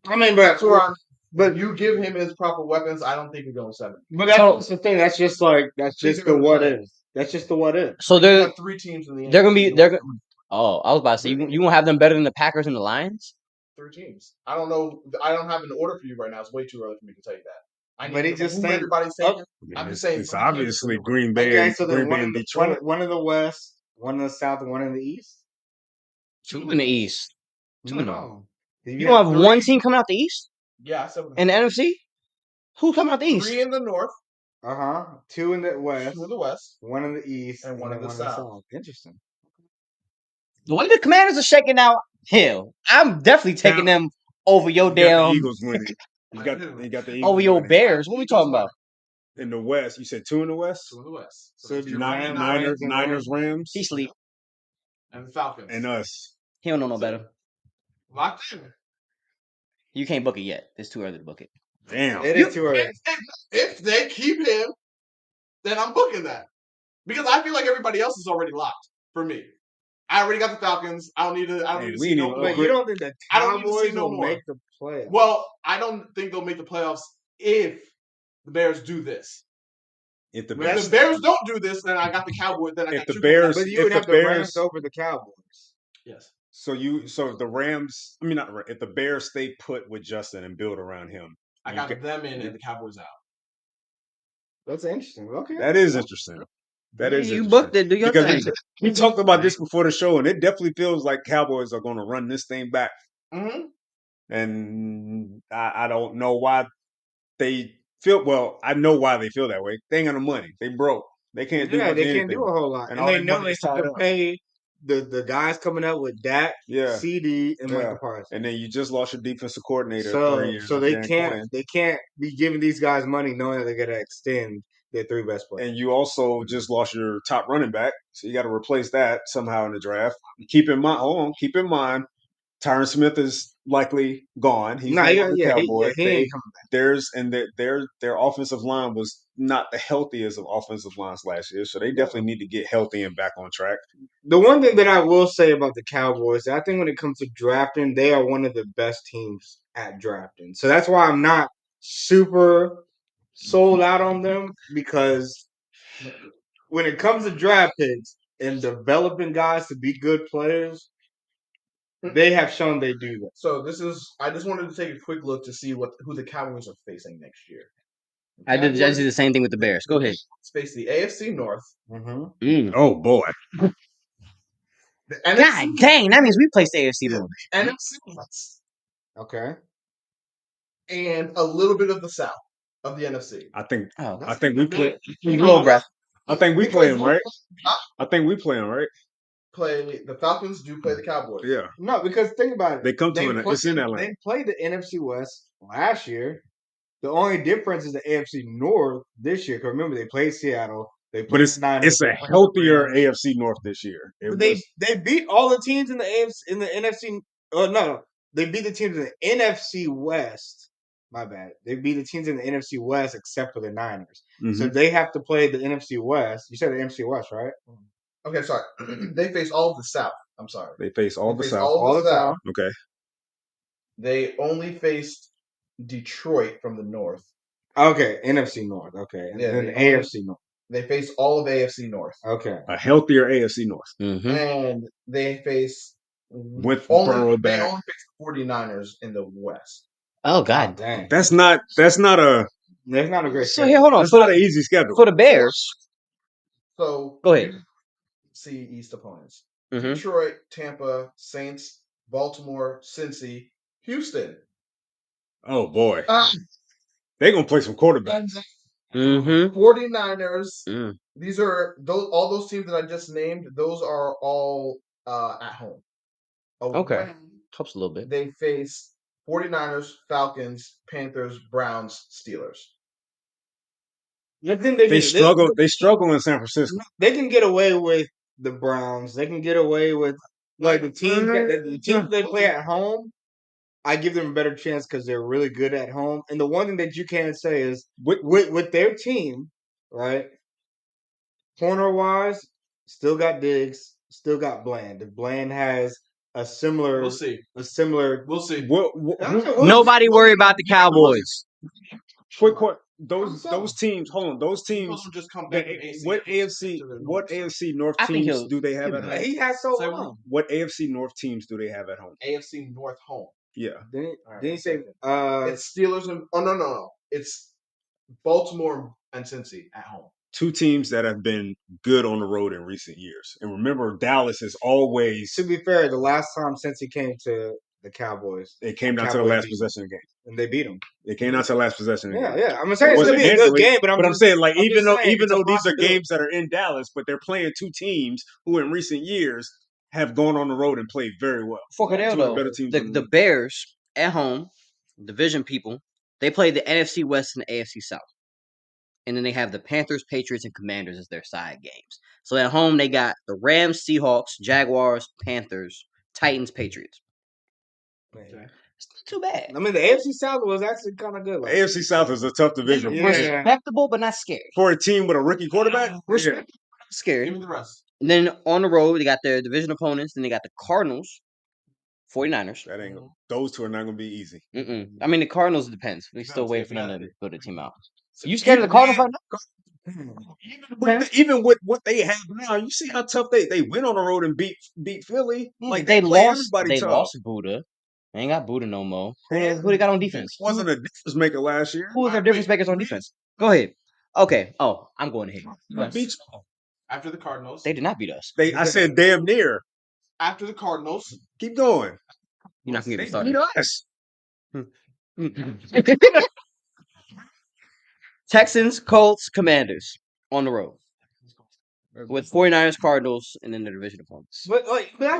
Speaker 3: I mean, but
Speaker 4: you give him his proper weapons, I don't think you're going 7.
Speaker 3: But that's the thing. That's just the what if. That's just the what if.
Speaker 1: So
Speaker 4: there are 3 teams in the
Speaker 1: they're gonna be Oh, I was about to say you gonna have them better than the Packers and the Lions?
Speaker 4: 3 teams. I don't know. I don't have an order for you right now. It's way too early for me to tell you that. I need
Speaker 3: But he
Speaker 4: to
Speaker 3: just
Speaker 4: know who everybody's saying. I'm just saying.
Speaker 2: It's obviously Green Bay,
Speaker 3: Okay, so
Speaker 2: Green Bay and Detroit.
Speaker 3: one in the West, one in the South, and one in the East.
Speaker 1: 2 in the East. 2 in the
Speaker 3: No.
Speaker 1: You don't have 1 team coming out the East?
Speaker 4: Yeah, I said
Speaker 1: in the NFC? Who coming out the East?
Speaker 4: 3 in the North.
Speaker 3: 2 in the West.
Speaker 4: 2 in the West.
Speaker 3: 1 in the East.
Speaker 4: And 1 in the South.
Speaker 3: Interesting.
Speaker 1: The way the Commanders are shaking out, hell, I'm definitely taking them over your damn.
Speaker 2: The Eagles winning. You got the Eagles
Speaker 1: over your
Speaker 2: winning.
Speaker 1: Bears. What are we talking about?
Speaker 2: In the West, you said 2 in the West.
Speaker 4: 2 in the West.
Speaker 3: So
Speaker 2: Niners, Rams.
Speaker 1: He sleep.
Speaker 4: And the Falcons.
Speaker 2: And us.
Speaker 1: He don't know no better.
Speaker 4: Locked in.
Speaker 1: You can't book it yet. It's too early to book it.
Speaker 2: Damn.
Speaker 3: It is too early.
Speaker 4: If they keep him, then I'm booking that. Because I feel like everybody else is already locked for me. I already got the Falcons. I don't need to see no more.
Speaker 3: But you don't think the Cowboys will make the playoffs?
Speaker 4: Well, I don't think they'll make the playoffs if the Bears do this.
Speaker 2: If the
Speaker 4: Bears don't do this, then I got the Cowboys. Then I got
Speaker 2: the Bears.
Speaker 3: But you would have the Rams over the Cowboys.
Speaker 4: Yes.
Speaker 2: So if the Rams, if the Bears stay put with Justin and build around him,
Speaker 4: I got them in and the Cowboys out.
Speaker 3: That's interesting. Okay.
Speaker 2: That is interesting. That is
Speaker 1: you booked it. Do your thing.
Speaker 2: We talked about this before the show, and it definitely feels like Cowboys are going to run this thing back
Speaker 4: Mm-hmm.
Speaker 2: And I don't know why they feel. Well, I know why they feel that way. They ain't got no money. They broke. They can't do
Speaker 3: Yeah,
Speaker 2: much
Speaker 3: they
Speaker 2: of
Speaker 3: can't do
Speaker 2: anything.
Speaker 3: a whole lot,
Speaker 2: And
Speaker 3: and
Speaker 2: all
Speaker 3: they
Speaker 2: their
Speaker 3: know
Speaker 2: money
Speaker 3: they
Speaker 2: is
Speaker 3: have
Speaker 2: tied
Speaker 3: to
Speaker 2: up.
Speaker 3: pay the guys coming up with Dak,
Speaker 2: Yeah.
Speaker 3: CD, and
Speaker 2: Yeah.
Speaker 3: Michael Parsons.
Speaker 2: And then you just lost your defensive coordinator of 3
Speaker 3: So
Speaker 2: years.
Speaker 3: so
Speaker 2: in
Speaker 3: they
Speaker 2: Dan
Speaker 3: can't
Speaker 2: Quinn.
Speaker 3: they can't be giving these guys money knowing that they're gonna extend their 3 best players.
Speaker 2: And you also just lost your top running back, so you got to replace that somehow in the draft. Keep in mind, Tyron Smith is likely gone. He's
Speaker 3: Nah,
Speaker 2: no
Speaker 3: yeah,
Speaker 2: longer
Speaker 3: yeah,
Speaker 2: Cowboys.
Speaker 3: he ain't coming back.
Speaker 2: Their offensive line was not the healthiest of offensive lines last year, so they definitely need to get healthy and back on track.
Speaker 3: The one thing that I will say about the Cowboys, I think when it comes to drafting, they are one of the best teams at drafting. So that's why I'm not super sold out on them, because when it comes to draft picks and developing guys to be good players, they have shown they do that.
Speaker 4: So I just wanted to take a quick look to see who the Cowboys are facing next year.
Speaker 1: I did the same thing with the Bears. Go ahead.
Speaker 4: Face the AFC North.
Speaker 3: Mm-hmm.
Speaker 2: Oh boy,
Speaker 4: The
Speaker 1: God
Speaker 4: NFC,
Speaker 1: dang, that means we placed the AFC North.
Speaker 4: NFC West,
Speaker 3: Okay.
Speaker 4: and a little bit of the South of the NFC.
Speaker 2: I think
Speaker 1: Oh,
Speaker 2: we play.
Speaker 1: low breath.
Speaker 2: I think we play them right. I think we play them right.
Speaker 4: Play the Falcons do play the Cowboys.
Speaker 2: Yeah,
Speaker 3: No, because think about it.
Speaker 2: they come to an. It's in Atlanta.
Speaker 3: They played the NFC West last year. The only difference is the AFC North this year. Because remember, they played Seattle. They played
Speaker 2: But it's
Speaker 3: Niners,
Speaker 2: a
Speaker 3: they played
Speaker 2: healthier
Speaker 3: the Rams.
Speaker 2: AFC North this year. It
Speaker 3: They
Speaker 2: was-
Speaker 3: they beat all the teams in the AFC in the NFC. Oh no, they beat the teams in the NFC West. My bad. They beat the teams in the NFC West except for the Niners. So
Speaker 2: Mhm.
Speaker 3: they have to play the NFC West. You said the NFC West, right?
Speaker 4: Okay, sorry. They face all of the South. I'm sorry.
Speaker 2: They face all the
Speaker 4: face
Speaker 2: South.
Speaker 4: all of the South.
Speaker 2: Okay.
Speaker 4: They only faced Detroit from the North.
Speaker 3: Okay, NFC North. Okay, and
Speaker 4: Yeah,
Speaker 3: then
Speaker 4: they
Speaker 3: AFC North.
Speaker 4: They face all of AFC North.
Speaker 3: Okay,
Speaker 2: A healthier AFC North.
Speaker 1: Mm-hmm.
Speaker 4: And they face
Speaker 2: With
Speaker 4: only
Speaker 2: Burrow
Speaker 4: they
Speaker 2: back.
Speaker 4: only face the 49ers in the West.
Speaker 1: Oh God.
Speaker 3: dang,
Speaker 2: That's not a
Speaker 3: that's not a great.
Speaker 1: So here, hold on.
Speaker 2: that's not an easy schedule.
Speaker 1: For the Bears,
Speaker 4: So
Speaker 1: go ahead.
Speaker 4: See East opponents.
Speaker 1: Mm-hmm.
Speaker 4: Detroit, Tampa, Saints, Baltimore, Cincy, Houston.
Speaker 2: Oh boy. They're gonna play some quarterbacks.
Speaker 1: Mm-hmm.
Speaker 4: 49ers.
Speaker 1: Mm.
Speaker 4: These are all those teams that I just named. Those are all at home.
Speaker 1: Okay.
Speaker 4: Away,
Speaker 1: Helps a little bit.
Speaker 4: They face 49ers, Falcons, Panthers, Browns, Steelers.
Speaker 2: They struggle. They struggle in San Francisco.
Speaker 3: They can get away with the Browns. They can get away with like the teams they play at home. I give them a better chance because they're really good at home. And the one thing that you can say is with their team, right? Corner wise, still got Diggs, still got Bland. If Bland has a similar,
Speaker 4: We'll see.
Speaker 3: a similar.
Speaker 4: We'll see.
Speaker 1: Nobody worry about the Cowboys.
Speaker 2: Quick, those teams. Hold on, those teams.
Speaker 4: Just come back
Speaker 2: What AFC North
Speaker 1: I think
Speaker 2: teams do they have at home?
Speaker 3: He has so long.
Speaker 2: What AFC North teams do they have at home?
Speaker 4: AFC North home.
Speaker 2: Yeah.
Speaker 3: Didn't he say?
Speaker 4: It's Steelers and no. It's Baltimore and Cincy at home.
Speaker 2: Two teams that have been good on the road in recent years. And remember, Dallas is always.
Speaker 3: To be fair, the last time since he came to the Cowboys,
Speaker 2: it came down to the last possession of the game,
Speaker 3: and they beat them.
Speaker 2: It came down to the last possession.
Speaker 3: Yeah, yeah. I'm saying it's gonna be a good game, but
Speaker 2: I'm saying like even though
Speaker 3: these
Speaker 2: are games that are in Dallas, but they're playing two teams who in recent years have gone on the road and played very well.
Speaker 1: For Cadell, though, the Bears at home, division people, they play the NFC West and the AFC South. And then they have the Panthers, Patriots, and Commanders as their side games. So at home, they got the Rams, Seahawks, Jaguars, Panthers, Titans, Patriots.
Speaker 3: Okay.
Speaker 1: It's not too bad.
Speaker 3: I mean, the AFC South was actually kind of good.
Speaker 2: The AFC South is a tough division.
Speaker 1: Respectable, but not scary.
Speaker 2: For a team with a rookie quarterback?
Speaker 1: Scary.
Speaker 4: Give me the rest.
Speaker 1: And then on the road, they got their division opponents. Then they got the Cardinals, 49ers.
Speaker 2: That ain't those two are not going to be easy.
Speaker 1: I mean, the Cardinals depends. We still wait for them to build a team out. You scared of the Cardinals right now?
Speaker 2: Even with what they have now, you see how tough they went on the road and beat Philly.
Speaker 1: Like they lost Buddha. They ain't got Buddha no more. Who they got on defense?
Speaker 2: Wasn't a difference maker last year.
Speaker 1: Who was their difference makers on defense? Go ahead. Okay. Oh, I'm going ahead.
Speaker 2: Beat
Speaker 4: after the Cardinals.
Speaker 1: They did not beat us.
Speaker 2: I said damn near.
Speaker 4: After the Cardinals.
Speaker 2: Keep going.
Speaker 1: You're not gonna get
Speaker 2: They
Speaker 1: me
Speaker 2: beat
Speaker 1: started.
Speaker 2: us.
Speaker 1: Texans, Colts, Commanders on the road with 49ers, Cardinals, and then the division opponents.
Speaker 3: But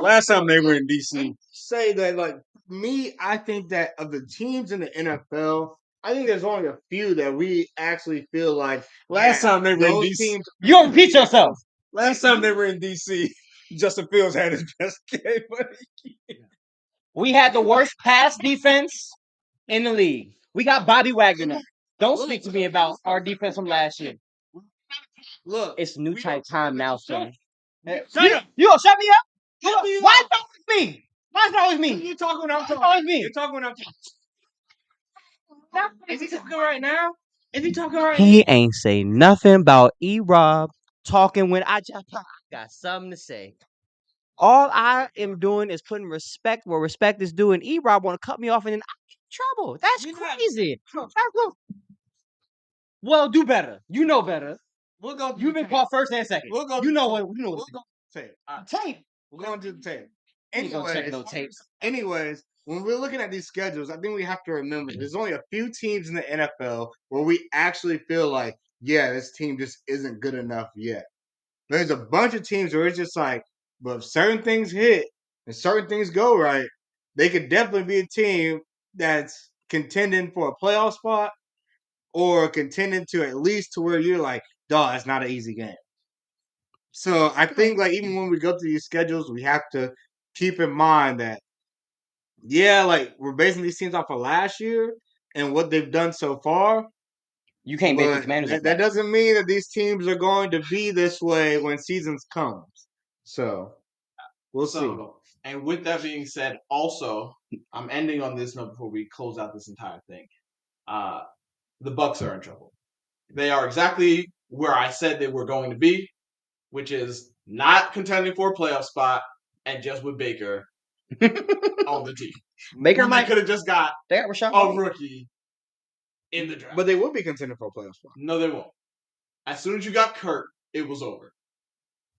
Speaker 2: Last time they were in DC.
Speaker 3: say that like me, I think that of the teams in the NFL, I think there's only a few that we actually feel like
Speaker 2: Last time they were in
Speaker 3: those
Speaker 2: DC.
Speaker 3: teams.
Speaker 1: You don't repeat yourself.
Speaker 2: Last time they were in DC, Justin Fields had his best game.
Speaker 1: We had the worst pass defense in the league. We got Bobby Wagner now. Don't speak to me about our defense from last year.
Speaker 3: Look,
Speaker 1: It's new type time now, son.
Speaker 3: Shut up.
Speaker 1: You gonna shut me up?
Speaker 3: Shut me
Speaker 1: Why
Speaker 3: up.
Speaker 1: is it always me? Why is it always me?
Speaker 3: You're talking when I'm
Speaker 1: Why is it
Speaker 3: talking.
Speaker 1: always me?
Speaker 3: You're talking when I'm talking. Is he talking right now? Is he talking right
Speaker 1: He ain't say nothing about E-Rob talking when I just got something to say. All I am doing is putting respect where respect is due, and E-Rob want to cut me off, and then I get in trouble. That's crazy. Well, do better. You know better.
Speaker 3: We'll go.
Speaker 1: You've been caught first and second.
Speaker 3: We'll go.
Speaker 1: You know what? You know
Speaker 3: We'll
Speaker 1: what?
Speaker 3: go. Tape.
Speaker 1: Tape.
Speaker 3: We're going to the tape.
Speaker 1: You ain't gonna check no tapes.
Speaker 3: Anyways, when we're looking at these schedules, I think we have to remember there's only a few teams in the NFL where we actually feel like, yeah, this team just isn't good enough yet. There's a bunch of teams where it's just like, but if certain things hit and certain things go right, they could definitely be a team that's contending for a playoff spot or contending to at least to where you're like, dog, that's not an easy game. So I think like even when we go through these schedules, we have to keep in mind that like we're basing these teams off of last year and what they've done so far.
Speaker 1: You can't base the
Speaker 3: But
Speaker 1: Commanders.
Speaker 3: that doesn't mean that these teams are going to be this way when seasons comes. So we'll see.
Speaker 4: And with that being said, also, I'm ending on this note before we close out this entire thing. The Bucs are in trouble. They are exactly where I said they were going to be, which is not contending for a playoff spot and just with Baker on the team.
Speaker 1: Baker might
Speaker 4: could have just got
Speaker 1: they got Rashawn
Speaker 4: a rookie in the draft.
Speaker 3: But they will be contending for a playoff spot.
Speaker 4: No, they won't. As soon as you got Kurt, it was over.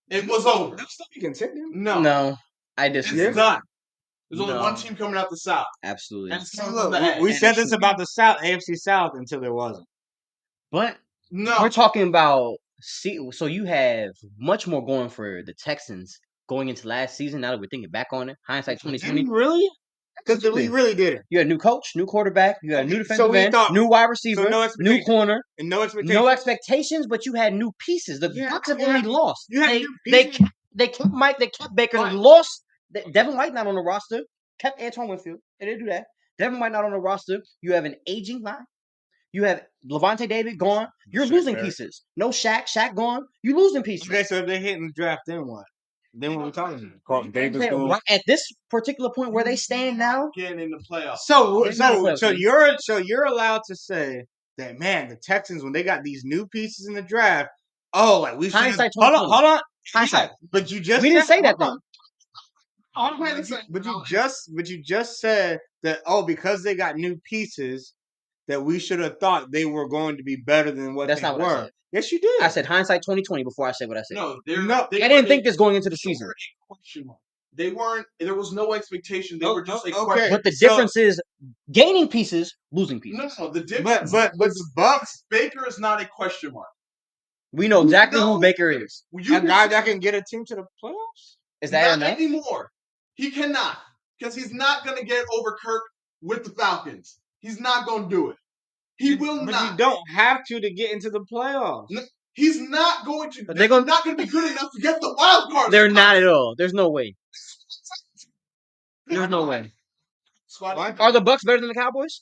Speaker 4: It was over.
Speaker 3: They'll still be contending.
Speaker 1: No, I disagree.
Speaker 4: It's done. There's only
Speaker 1: No.
Speaker 4: one team coming out the South.
Speaker 1: Absolutely.
Speaker 4: And
Speaker 3: See,
Speaker 4: some
Speaker 3: look,
Speaker 4: of the
Speaker 3: we
Speaker 4: A.
Speaker 3: said this about the South, AFC South, until there wasn't.
Speaker 1: But
Speaker 4: No.
Speaker 1: we're talking about so you have much more going for the Texans going into last season. Now that we're thinking back on it, hindsight 2020.
Speaker 3: Really? Because we really did it.
Speaker 1: You had a new coach, new quarterback, you had a new
Speaker 3: Okay,
Speaker 1: defensive
Speaker 3: so we
Speaker 1: end,
Speaker 3: thought-
Speaker 1: new wide receiver,
Speaker 3: no
Speaker 1: new
Speaker 3: expectations.
Speaker 1: corner,
Speaker 3: And no expectations.
Speaker 1: no expectations, but you had new pieces. The
Speaker 3: Yeah,
Speaker 1: Bucs have
Speaker 3: yeah.
Speaker 1: only lost.
Speaker 3: You had
Speaker 1: They
Speaker 3: new
Speaker 1: they
Speaker 3: pieces.
Speaker 1: kept, they kept Mike, they kept Baker,
Speaker 3: Right.
Speaker 1: they lost Devin White not on the roster, kept Antoine Winfield. They didn't do that. Devin White not on the roster. You have an aging line. You have Levante David gone. You're
Speaker 2: Shaq
Speaker 1: losing
Speaker 2: Barrett.
Speaker 1: pieces. No Shaq. Shaq gone. You losing pieces.
Speaker 3: Okay, so if they hit in the draft, then what? Then what are we talking about?
Speaker 2: Carlton Davis
Speaker 1: Okay,
Speaker 2: going.
Speaker 1: right at this particular point where they stand now,
Speaker 4: Getting in the playoffs.
Speaker 3: So
Speaker 1: It's not a playoff team.
Speaker 3: you're allowed to say that, man, the Texans, when they got these new pieces in the draft, like we should
Speaker 1: Hindsight
Speaker 3: hold
Speaker 1: 2020.
Speaker 3: on.
Speaker 1: Hindsight.
Speaker 3: But you just
Speaker 1: We didn't
Speaker 3: said-
Speaker 1: say that
Speaker 3: hold
Speaker 1: though.
Speaker 3: on. But you just said that because they got new pieces that we should have thought they were going to be better than what
Speaker 1: That's
Speaker 3: they
Speaker 1: not what I
Speaker 3: were.
Speaker 1: said.
Speaker 3: Yes, you did.
Speaker 1: I said hindsight 2020 before I said what I said.
Speaker 4: No,
Speaker 3: No,
Speaker 4: they
Speaker 1: I didn't
Speaker 4: were
Speaker 1: think
Speaker 4: a-
Speaker 1: this going into the
Speaker 4: they
Speaker 1: season.
Speaker 4: were a question mark. They weren't. There was no expectation. They
Speaker 3: Oh,
Speaker 4: were just a
Speaker 3: okay.
Speaker 4: question.
Speaker 1: But the
Speaker 3: So-
Speaker 1: difference is gaining pieces, losing pieces.
Speaker 4: No, the difference.
Speaker 3: but the Bucs,
Speaker 4: Baker is not a question mark.
Speaker 1: We know exactly
Speaker 4: No.
Speaker 1: who Baker is.
Speaker 4: You
Speaker 3: a guy that can get a team to the playoffs.
Speaker 1: Is that
Speaker 4: not
Speaker 1: enough?
Speaker 4: anymore. He cannot because he's not going to get over Kirk with the Falcons. He's not going to do it. He will
Speaker 3: But
Speaker 4: not.
Speaker 3: you don't have to get into the playoffs.
Speaker 4: No, He's not going to.
Speaker 1: But
Speaker 4: They're
Speaker 1: they're gonna-
Speaker 4: not going to be good enough to get the wild card.
Speaker 1: They're not at all. There's no way. There's no way.
Speaker 4: Squad.
Speaker 1: Are the Bucks better than the Cowboys?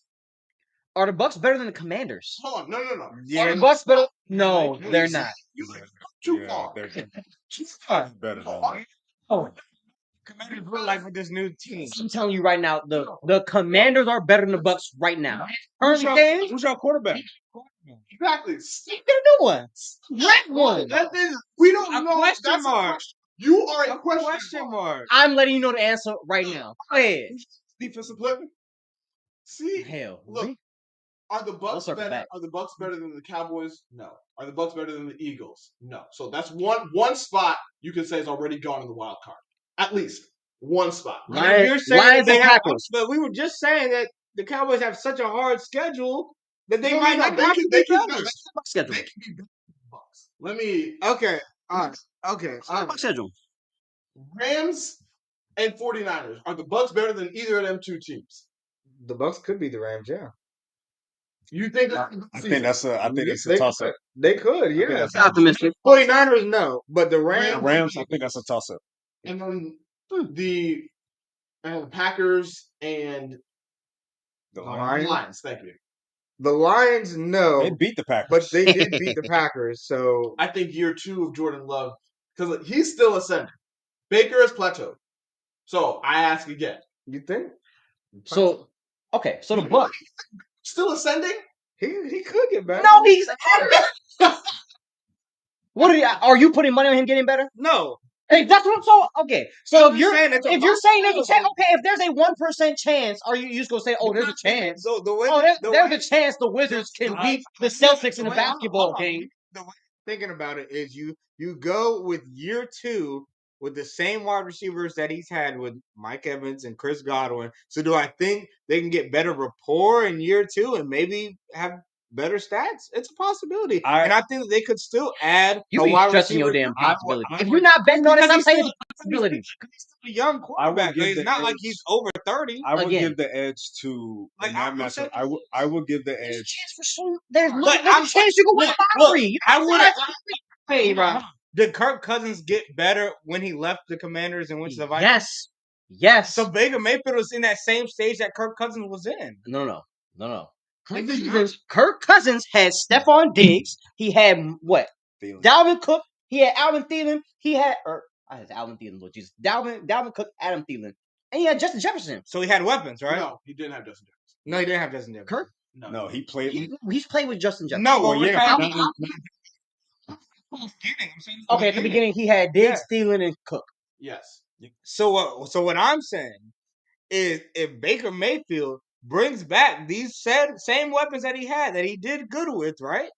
Speaker 1: Are the Bucks better than the Commanders?
Speaker 4: Hold on. No.
Speaker 1: Are the Bucks better? No, they're not.
Speaker 4: You went too
Speaker 2: Yeah,
Speaker 4: far.
Speaker 2: they're
Speaker 4: Too far.
Speaker 2: better than that.
Speaker 1: Oh,
Speaker 3: Commanders look like with this new team.
Speaker 1: I'm telling you right now, the Commanders are better than the Bucks right now. Currently standing,
Speaker 3: Who's your quarterback?
Speaker 4: Exactly.
Speaker 1: they're new ones. Red one.
Speaker 3: That is
Speaker 4: We don't
Speaker 3: a
Speaker 4: know.
Speaker 3: question
Speaker 4: That's
Speaker 3: mark.
Speaker 4: a question. You are a
Speaker 3: a
Speaker 4: question,
Speaker 3: question mark.
Speaker 1: I'm letting you know the answer right now. Go ahead.
Speaker 4: Defensive player. See,
Speaker 1: Hell,
Speaker 4: look,
Speaker 1: really?
Speaker 4: are the Bucks
Speaker 1: circle
Speaker 4: better?
Speaker 1: back.
Speaker 4: Are the Bucks better than the Cowboys? No. Are the Bucks better than the Eagles? No. So that's one spot you can say is already gone in the wild card. At least one spot.
Speaker 1: Lions-
Speaker 3: You're saying
Speaker 1: Lions
Speaker 3: they
Speaker 1: and
Speaker 3: have,
Speaker 1: Packers.
Speaker 3: but we were just saying that the Cowboys have such a hard schedule that they
Speaker 4: No,
Speaker 3: might
Speaker 4: no,
Speaker 3: not
Speaker 4: they
Speaker 3: have
Speaker 4: can-
Speaker 3: to
Speaker 4: they
Speaker 3: be
Speaker 4: can-
Speaker 3: better.
Speaker 1: Buck schedule.
Speaker 4: They can be better than the Bucks. Let me
Speaker 3: Okay, all right, okay.
Speaker 1: Buck schedule.
Speaker 4: Rams and 49ers. Are the Bucks better than either of them two teams?
Speaker 3: The Bucks could be the Rams, yeah.
Speaker 4: You think?
Speaker 2: I think that's a
Speaker 3: They
Speaker 2: toss up.
Speaker 3: could. They could, yeah.
Speaker 2: that's
Speaker 1: Optimistic.
Speaker 3: 49ers, no, but the
Speaker 2: The
Speaker 3: Rams.
Speaker 2: Rams, I think that's a toss up.
Speaker 4: And then the Packers and
Speaker 2: The
Speaker 3: Lions?
Speaker 4: Lions. Thank you.
Speaker 3: The Lions, no,
Speaker 2: They beat the Packers,
Speaker 3: but they did beat the Packers. So
Speaker 4: I think year 2 of Jordan Love, because he's still ascending. Baker has plateaued. So I ask again.
Speaker 3: you think
Speaker 1: So, okay, so the Bucks.
Speaker 4: Still ascending?
Speaker 3: he could get better?
Speaker 1: No, he's. What are you putting money on him getting better?
Speaker 3: No.
Speaker 1: Hey, that's what I'm so okay. So
Speaker 3: I'm
Speaker 1: if you're
Speaker 3: saying it's a
Speaker 1: if you're saying there's a chance,
Speaker 3: possibility.
Speaker 1: okay, if there's a 1% chance, are you just gonna say, oh, there's a chance?
Speaker 3: So the way
Speaker 1: Oh,
Speaker 3: the
Speaker 1: there's
Speaker 3: way-
Speaker 1: a chance the Wizards can
Speaker 3: I-
Speaker 1: beat the Celtics in a
Speaker 3: the way-
Speaker 1: basketball
Speaker 3: hold on.
Speaker 1: game.
Speaker 3: The way I'm thinking about it is you go with year 2 with the same wide receivers that he's had with Mike Evans and Chris Godwin. So do I think they can get better rapport in year 2 and maybe have better stats? It's a possibility, and I think that they could still add
Speaker 1: You
Speaker 3: a
Speaker 1: be
Speaker 3: wide
Speaker 1: stretching
Speaker 3: receiver.
Speaker 1: your damn
Speaker 2: I would-
Speaker 1: possibility.
Speaker 2: I
Speaker 1: If
Speaker 2: would-
Speaker 1: you're not betting on it,
Speaker 3: Because
Speaker 1: I'm
Speaker 3: he's
Speaker 1: saying
Speaker 3: still-
Speaker 1: it's a possibility.
Speaker 3: He's still a young quarterback.
Speaker 2: give
Speaker 3: He's
Speaker 2: the
Speaker 3: not like
Speaker 2: edge-
Speaker 3: he's over 30.
Speaker 2: I would
Speaker 1: Again.
Speaker 2: give the edge to
Speaker 3: Like,
Speaker 2: in that
Speaker 3: I'm
Speaker 2: matchup.
Speaker 3: saying-
Speaker 2: I would give the
Speaker 1: There's a
Speaker 2: edge.
Speaker 1: chance for some. There's
Speaker 3: But
Speaker 1: there's
Speaker 3: I'm-
Speaker 1: a chance you can win
Speaker 3: look,
Speaker 1: a lottery.
Speaker 3: I would.
Speaker 1: Hey, Rob.
Speaker 3: Did Kirk Cousins get better when he left the Commanders and went to the Vikings?
Speaker 1: Yes. Yes.
Speaker 3: So Baker Mayfield was in that same stage that Kirk Cousins was in.
Speaker 1: No. Kirk Cousins had Stephon Diggs. He had what?
Speaker 2: Thielen.
Speaker 1: Dalvin Cook. He had Alvin Thielen. He had I had Alvin Thielen. Lord Jesus. Dalvin Cook, Adam Thielen, and he had Justin Jefferson.
Speaker 3: So he had weapons, right?
Speaker 4: No, he didn't have Justin Jefferson.
Speaker 3: No, he didn't have Justin Jefferson.
Speaker 1: Kirk.
Speaker 2: No, he played.
Speaker 1: He's played with Justin Jefferson.
Speaker 3: No,
Speaker 2: Well,
Speaker 3: but
Speaker 2: yeah,
Speaker 1: Okay, at the beginning he had Diggs, Thielen, and Cook.
Speaker 4: Yes.
Speaker 3: So what I'm saying is, if Baker Mayfield brings back these same weapons that he did good with, right?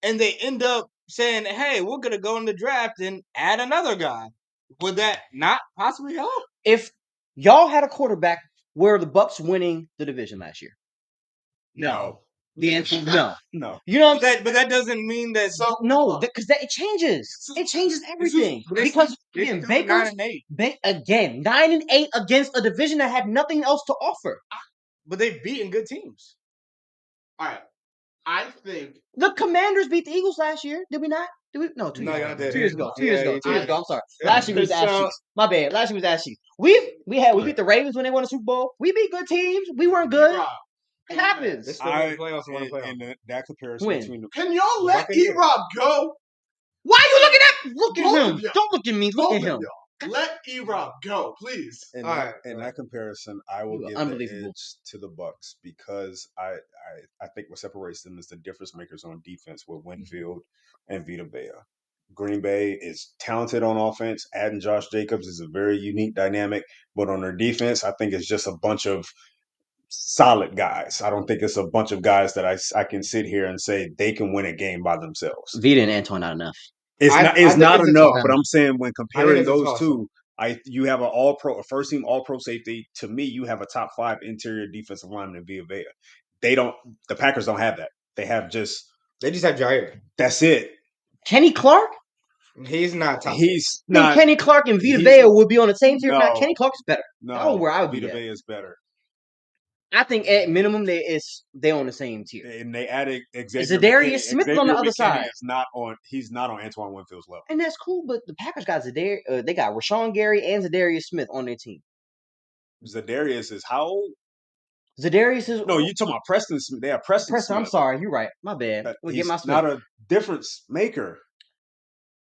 Speaker 3: And they end up saying, "Hey, we're gonna go in the draft and add another guy," would that not possibly help?
Speaker 1: If y'all had a quarterback, were the Bucks winning the division last year?
Speaker 2: No,
Speaker 1: The answer is no.
Speaker 2: no.
Speaker 1: You know what I'm saying?
Speaker 3: But that doesn't mean that.
Speaker 4: So
Speaker 1: No, because it changes. It changes everything.
Speaker 3: But they
Speaker 1: Because
Speaker 3: they
Speaker 1: again,
Speaker 3: still 9
Speaker 1: Baker's
Speaker 3: and 8,
Speaker 1: again 9-8 against a division that had nothing else to offer.
Speaker 3: but they've beaten good teams.
Speaker 4: all right. I think
Speaker 1: The Commanders beat the Eagles last year. Did we not? Did we? No, 2
Speaker 3: No,
Speaker 1: years
Speaker 3: y'all
Speaker 1: ago.
Speaker 3: didn't.
Speaker 1: 2 years ago. 2
Speaker 3: Yeah,
Speaker 1: years ago.
Speaker 3: you
Speaker 1: 2 years
Speaker 3: did.
Speaker 1: ago. I'm sorry.
Speaker 3: Yeah.
Speaker 1: Last year was the ass
Speaker 3: So-
Speaker 1: cheeks. My bad. Last year was ass cheeks. We beat the Ravens when they won the Super Bowl. We beat good teams. We weren't good.
Speaker 4: E-Rob,
Speaker 1: It happens.
Speaker 3: They still win the playoffs and won the
Speaker 2: in,
Speaker 3: playoffs.
Speaker 2: in that comparison
Speaker 1: Win.
Speaker 2: between the
Speaker 4: Can y'all let
Speaker 3: Buccaneers.
Speaker 4: E-Rob go?
Speaker 1: Why are you looking at? Look
Speaker 4: Both
Speaker 1: at
Speaker 4: of
Speaker 1: him.
Speaker 4: y'all.
Speaker 1: Don't look at me. Look
Speaker 4: Both
Speaker 1: at
Speaker 4: of
Speaker 1: him.
Speaker 4: y'all. Let E-Rob go, please.
Speaker 2: in,
Speaker 3: All
Speaker 2: that,
Speaker 3: right,
Speaker 2: in
Speaker 3: all
Speaker 2: that comparison, I will
Speaker 1: You are
Speaker 2: give
Speaker 1: unbelievable.
Speaker 2: the edge to the Bucks because I think what separates them is the difference makers on defense with Winfield and Vita Vea. Green Bay is talented on offense. Adding Josh Jacobs is a very unique dynamic, but on their defense, I think it's just a bunch of solid guys. I don't think it's a bunch of guys that I can sit here and say they can win a game by themselves.
Speaker 1: Vita and Antoine not enough.
Speaker 2: It's
Speaker 3: I
Speaker 2: not. It's
Speaker 3: think
Speaker 2: not
Speaker 3: it's a
Speaker 2: enough.
Speaker 3: toss-up.
Speaker 2: But I'm saying when comparing
Speaker 3: it's a
Speaker 2: those
Speaker 3: toss-up.
Speaker 2: two, you have an all pro, a first team all pro safety. To me, you have a top 5 interior defensive lineman in Vita Vea. They don't. The Packers don't have that. They have
Speaker 3: They just have Jair.
Speaker 2: that's it.
Speaker 1: Kenny Clark?
Speaker 3: He's not top.
Speaker 2: He's
Speaker 1: Then
Speaker 2: not.
Speaker 1: Kenny Clark and Vita
Speaker 2: he's-
Speaker 1: Vea would be on the same tier. Now,
Speaker 2: No.
Speaker 1: Kenny Clark is better. That
Speaker 2: No,
Speaker 1: was where I would be
Speaker 2: Vita
Speaker 1: at.
Speaker 2: Vea is better,
Speaker 1: I think at minimum they on the same tier.
Speaker 2: and they added Xavier
Speaker 1: Zadarius
Speaker 2: McKinney.
Speaker 1: Smith is on the
Speaker 2: Xavier
Speaker 1: other
Speaker 2: McKinney
Speaker 1: side.
Speaker 2: is not on. He's not on Antoine Winfield's level.
Speaker 1: And that's cool, but the Packers got they got Rashawn Gary and Zadarius Smith on their team.
Speaker 2: Zadarius is how old?
Speaker 1: Zadarius is
Speaker 2: No, you talking about Preston Smith? They have Preston.
Speaker 1: Preston. I'm
Speaker 2: Smith.
Speaker 1: sorry, you're right. My bad. We'll
Speaker 2: He's
Speaker 1: get my Smith.
Speaker 2: not a difference maker.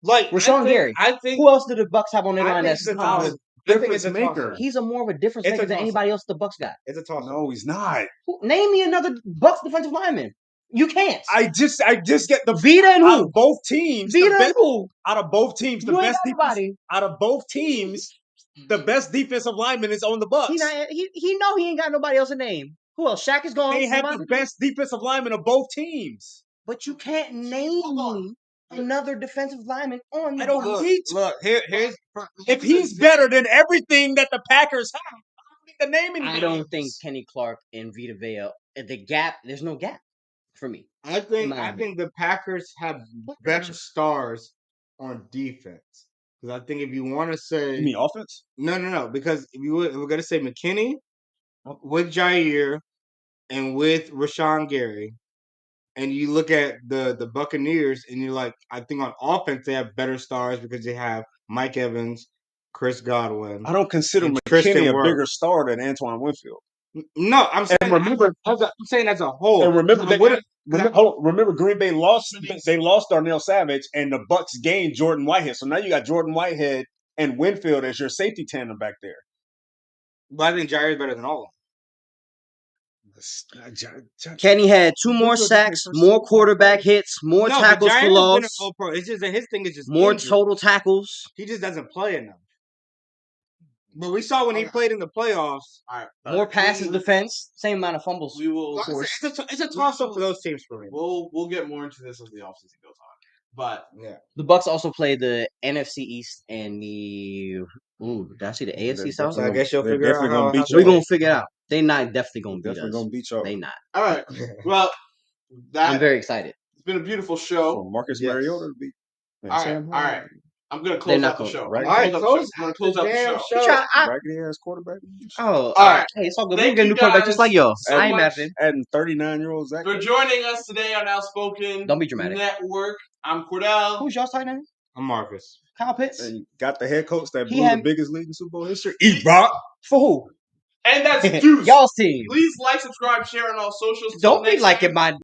Speaker 3: Like
Speaker 1: Rashawn Gary.
Speaker 3: I think
Speaker 1: Who else do the Bucks have on their
Speaker 3: I
Speaker 1: line
Speaker 3: think
Speaker 1: that's
Speaker 3: it's a
Speaker 1: solid?
Speaker 3: toss-up. I think
Speaker 2: Difference
Speaker 3: it's a
Speaker 2: maker.
Speaker 3: toss-up.
Speaker 1: He's a more of a difference
Speaker 3: It's a
Speaker 1: maker than
Speaker 3: toss-up.
Speaker 1: anybody else the Bucks got.
Speaker 3: It's a toss.
Speaker 2: No, he's not.
Speaker 1: Name me another Bucks defensive lineman. You can't.
Speaker 2: I just get the
Speaker 1: Vita and
Speaker 2: out
Speaker 1: who?
Speaker 2: of both teams.
Speaker 1: Vita
Speaker 2: the
Speaker 1: and
Speaker 2: best,
Speaker 1: who?
Speaker 2: out of both teams, the
Speaker 1: You ain't
Speaker 2: best
Speaker 1: got
Speaker 2: defense,
Speaker 1: nobody.
Speaker 2: out of both teams, the best defensive lineman is on the Bucks.
Speaker 1: He know he ain't got nobody else to name. Who else? Shaq is gone.
Speaker 2: They have the best defensive lineman of both teams.
Speaker 1: But you can't name
Speaker 4: Hold on.
Speaker 1: me. another defensive lineman on the
Speaker 2: I don't
Speaker 1: Bucs.
Speaker 2: need.
Speaker 3: Look, here's
Speaker 2: If he's better than everything that the Packers have, I don't need the naming.
Speaker 1: I don't think Kenny Clark and Vita Vea, the gap, there's no gap for me.
Speaker 3: I think the Packers have better stars on defense. Because I think if you want to say
Speaker 2: You mean offense?
Speaker 3: no, because if we're gonna say McKinney with Jair and with Rashawn Gary, and you look at the Buccaneers and you're like, I think on offense they have better stars because they have Mike Evans, Chris Godwin.
Speaker 2: I don't consider
Speaker 3: And
Speaker 2: McKinney
Speaker 3: Christian
Speaker 2: a
Speaker 3: Wirfs.
Speaker 2: bigger star than Antoine Winfield.
Speaker 3: No, I'm saying
Speaker 2: remember-
Speaker 3: I'm saying as a whole.
Speaker 2: And remember,
Speaker 3: What-
Speaker 2: remember Green Bay lost. They lost Darnell Savage, and the Bucks gained Jordan Whitehead. So now you got Jordan Whitehead and Winfield as your safety tandem back there.
Speaker 3: But I think Jair is better than all of
Speaker 1: Kenny had 2 more
Speaker 2: Who's the
Speaker 1: sacks,
Speaker 2: difference?
Speaker 1: more quarterback hits, more
Speaker 3: them.
Speaker 1: tackles
Speaker 3: but
Speaker 1: for
Speaker 3: Jair's been
Speaker 1: loss,
Speaker 3: an All-Pro. It's just that his thing is just
Speaker 1: more
Speaker 3: injured.
Speaker 1: total tackles.
Speaker 3: He just doesn't play enough. But we saw when he played in the playoffs.
Speaker 4: All right.
Speaker 1: More passes defense, same amount of fumbles.
Speaker 4: We will.
Speaker 3: Like I said, it's a toss-up for those teams for me.
Speaker 4: We'll get more into this as the offseason goes on. But
Speaker 3: Yeah.
Speaker 1: The Bucks also play the NFC East and the did I see the AFC South?
Speaker 3: So I guess you'll
Speaker 2: They're
Speaker 3: figure out
Speaker 2: definitely
Speaker 3: how
Speaker 2: gonna beat
Speaker 3: how-
Speaker 1: We're gonna figure it out. They not definitely gonna beat
Speaker 2: Definitely
Speaker 1: us.
Speaker 2: gonna beat y'all.
Speaker 1: They not.
Speaker 4: all right. Well,
Speaker 1: I'm
Speaker 4: that
Speaker 1: very excited.
Speaker 4: it's been a beautiful show.
Speaker 2: For Marcus
Speaker 3: Yes.
Speaker 2: Mariota to beat.
Speaker 4: All right. I'm gonna
Speaker 1: They're
Speaker 4: close
Speaker 1: not
Speaker 4: out the
Speaker 1: gonna-
Speaker 4: show.
Speaker 2: right?
Speaker 4: I'm gonna
Speaker 3: All right,
Speaker 4: close
Speaker 3: close
Speaker 4: I'm gonna close
Speaker 3: the
Speaker 4: out the
Speaker 3: damn
Speaker 4: show.
Speaker 3: show.
Speaker 2: Raggedy ass quarterback.
Speaker 1: Oh,
Speaker 4: All right.
Speaker 1: Hey, it's all good.
Speaker 4: Thank
Speaker 1: We'll get a
Speaker 4: you
Speaker 1: new quarterback
Speaker 4: guys
Speaker 1: just like yo.
Speaker 4: so
Speaker 1: I ain't
Speaker 4: much.
Speaker 1: mapping.
Speaker 2: Adding 39-year-old Zach.
Speaker 4: For joining us today on Outspoken
Speaker 1: Don't be dramatic.
Speaker 4: Network, I'm Cordell.
Speaker 1: Who's y'all's tight end?
Speaker 3: I'm Marcus.
Speaker 1: Kyle Pitts.
Speaker 2: And got the head coach that
Speaker 1: He
Speaker 2: blew
Speaker 1: had-
Speaker 2: the biggest lead in Super Bowl history. Eat Brock.
Speaker 1: For who?
Speaker 4: And that's Deuce.
Speaker 1: Y'all's team.
Speaker 4: Please like, subscribe, share on all socials. Till
Speaker 1: Don't be
Speaker 4: next
Speaker 1: like
Speaker 4: time.
Speaker 1: it, my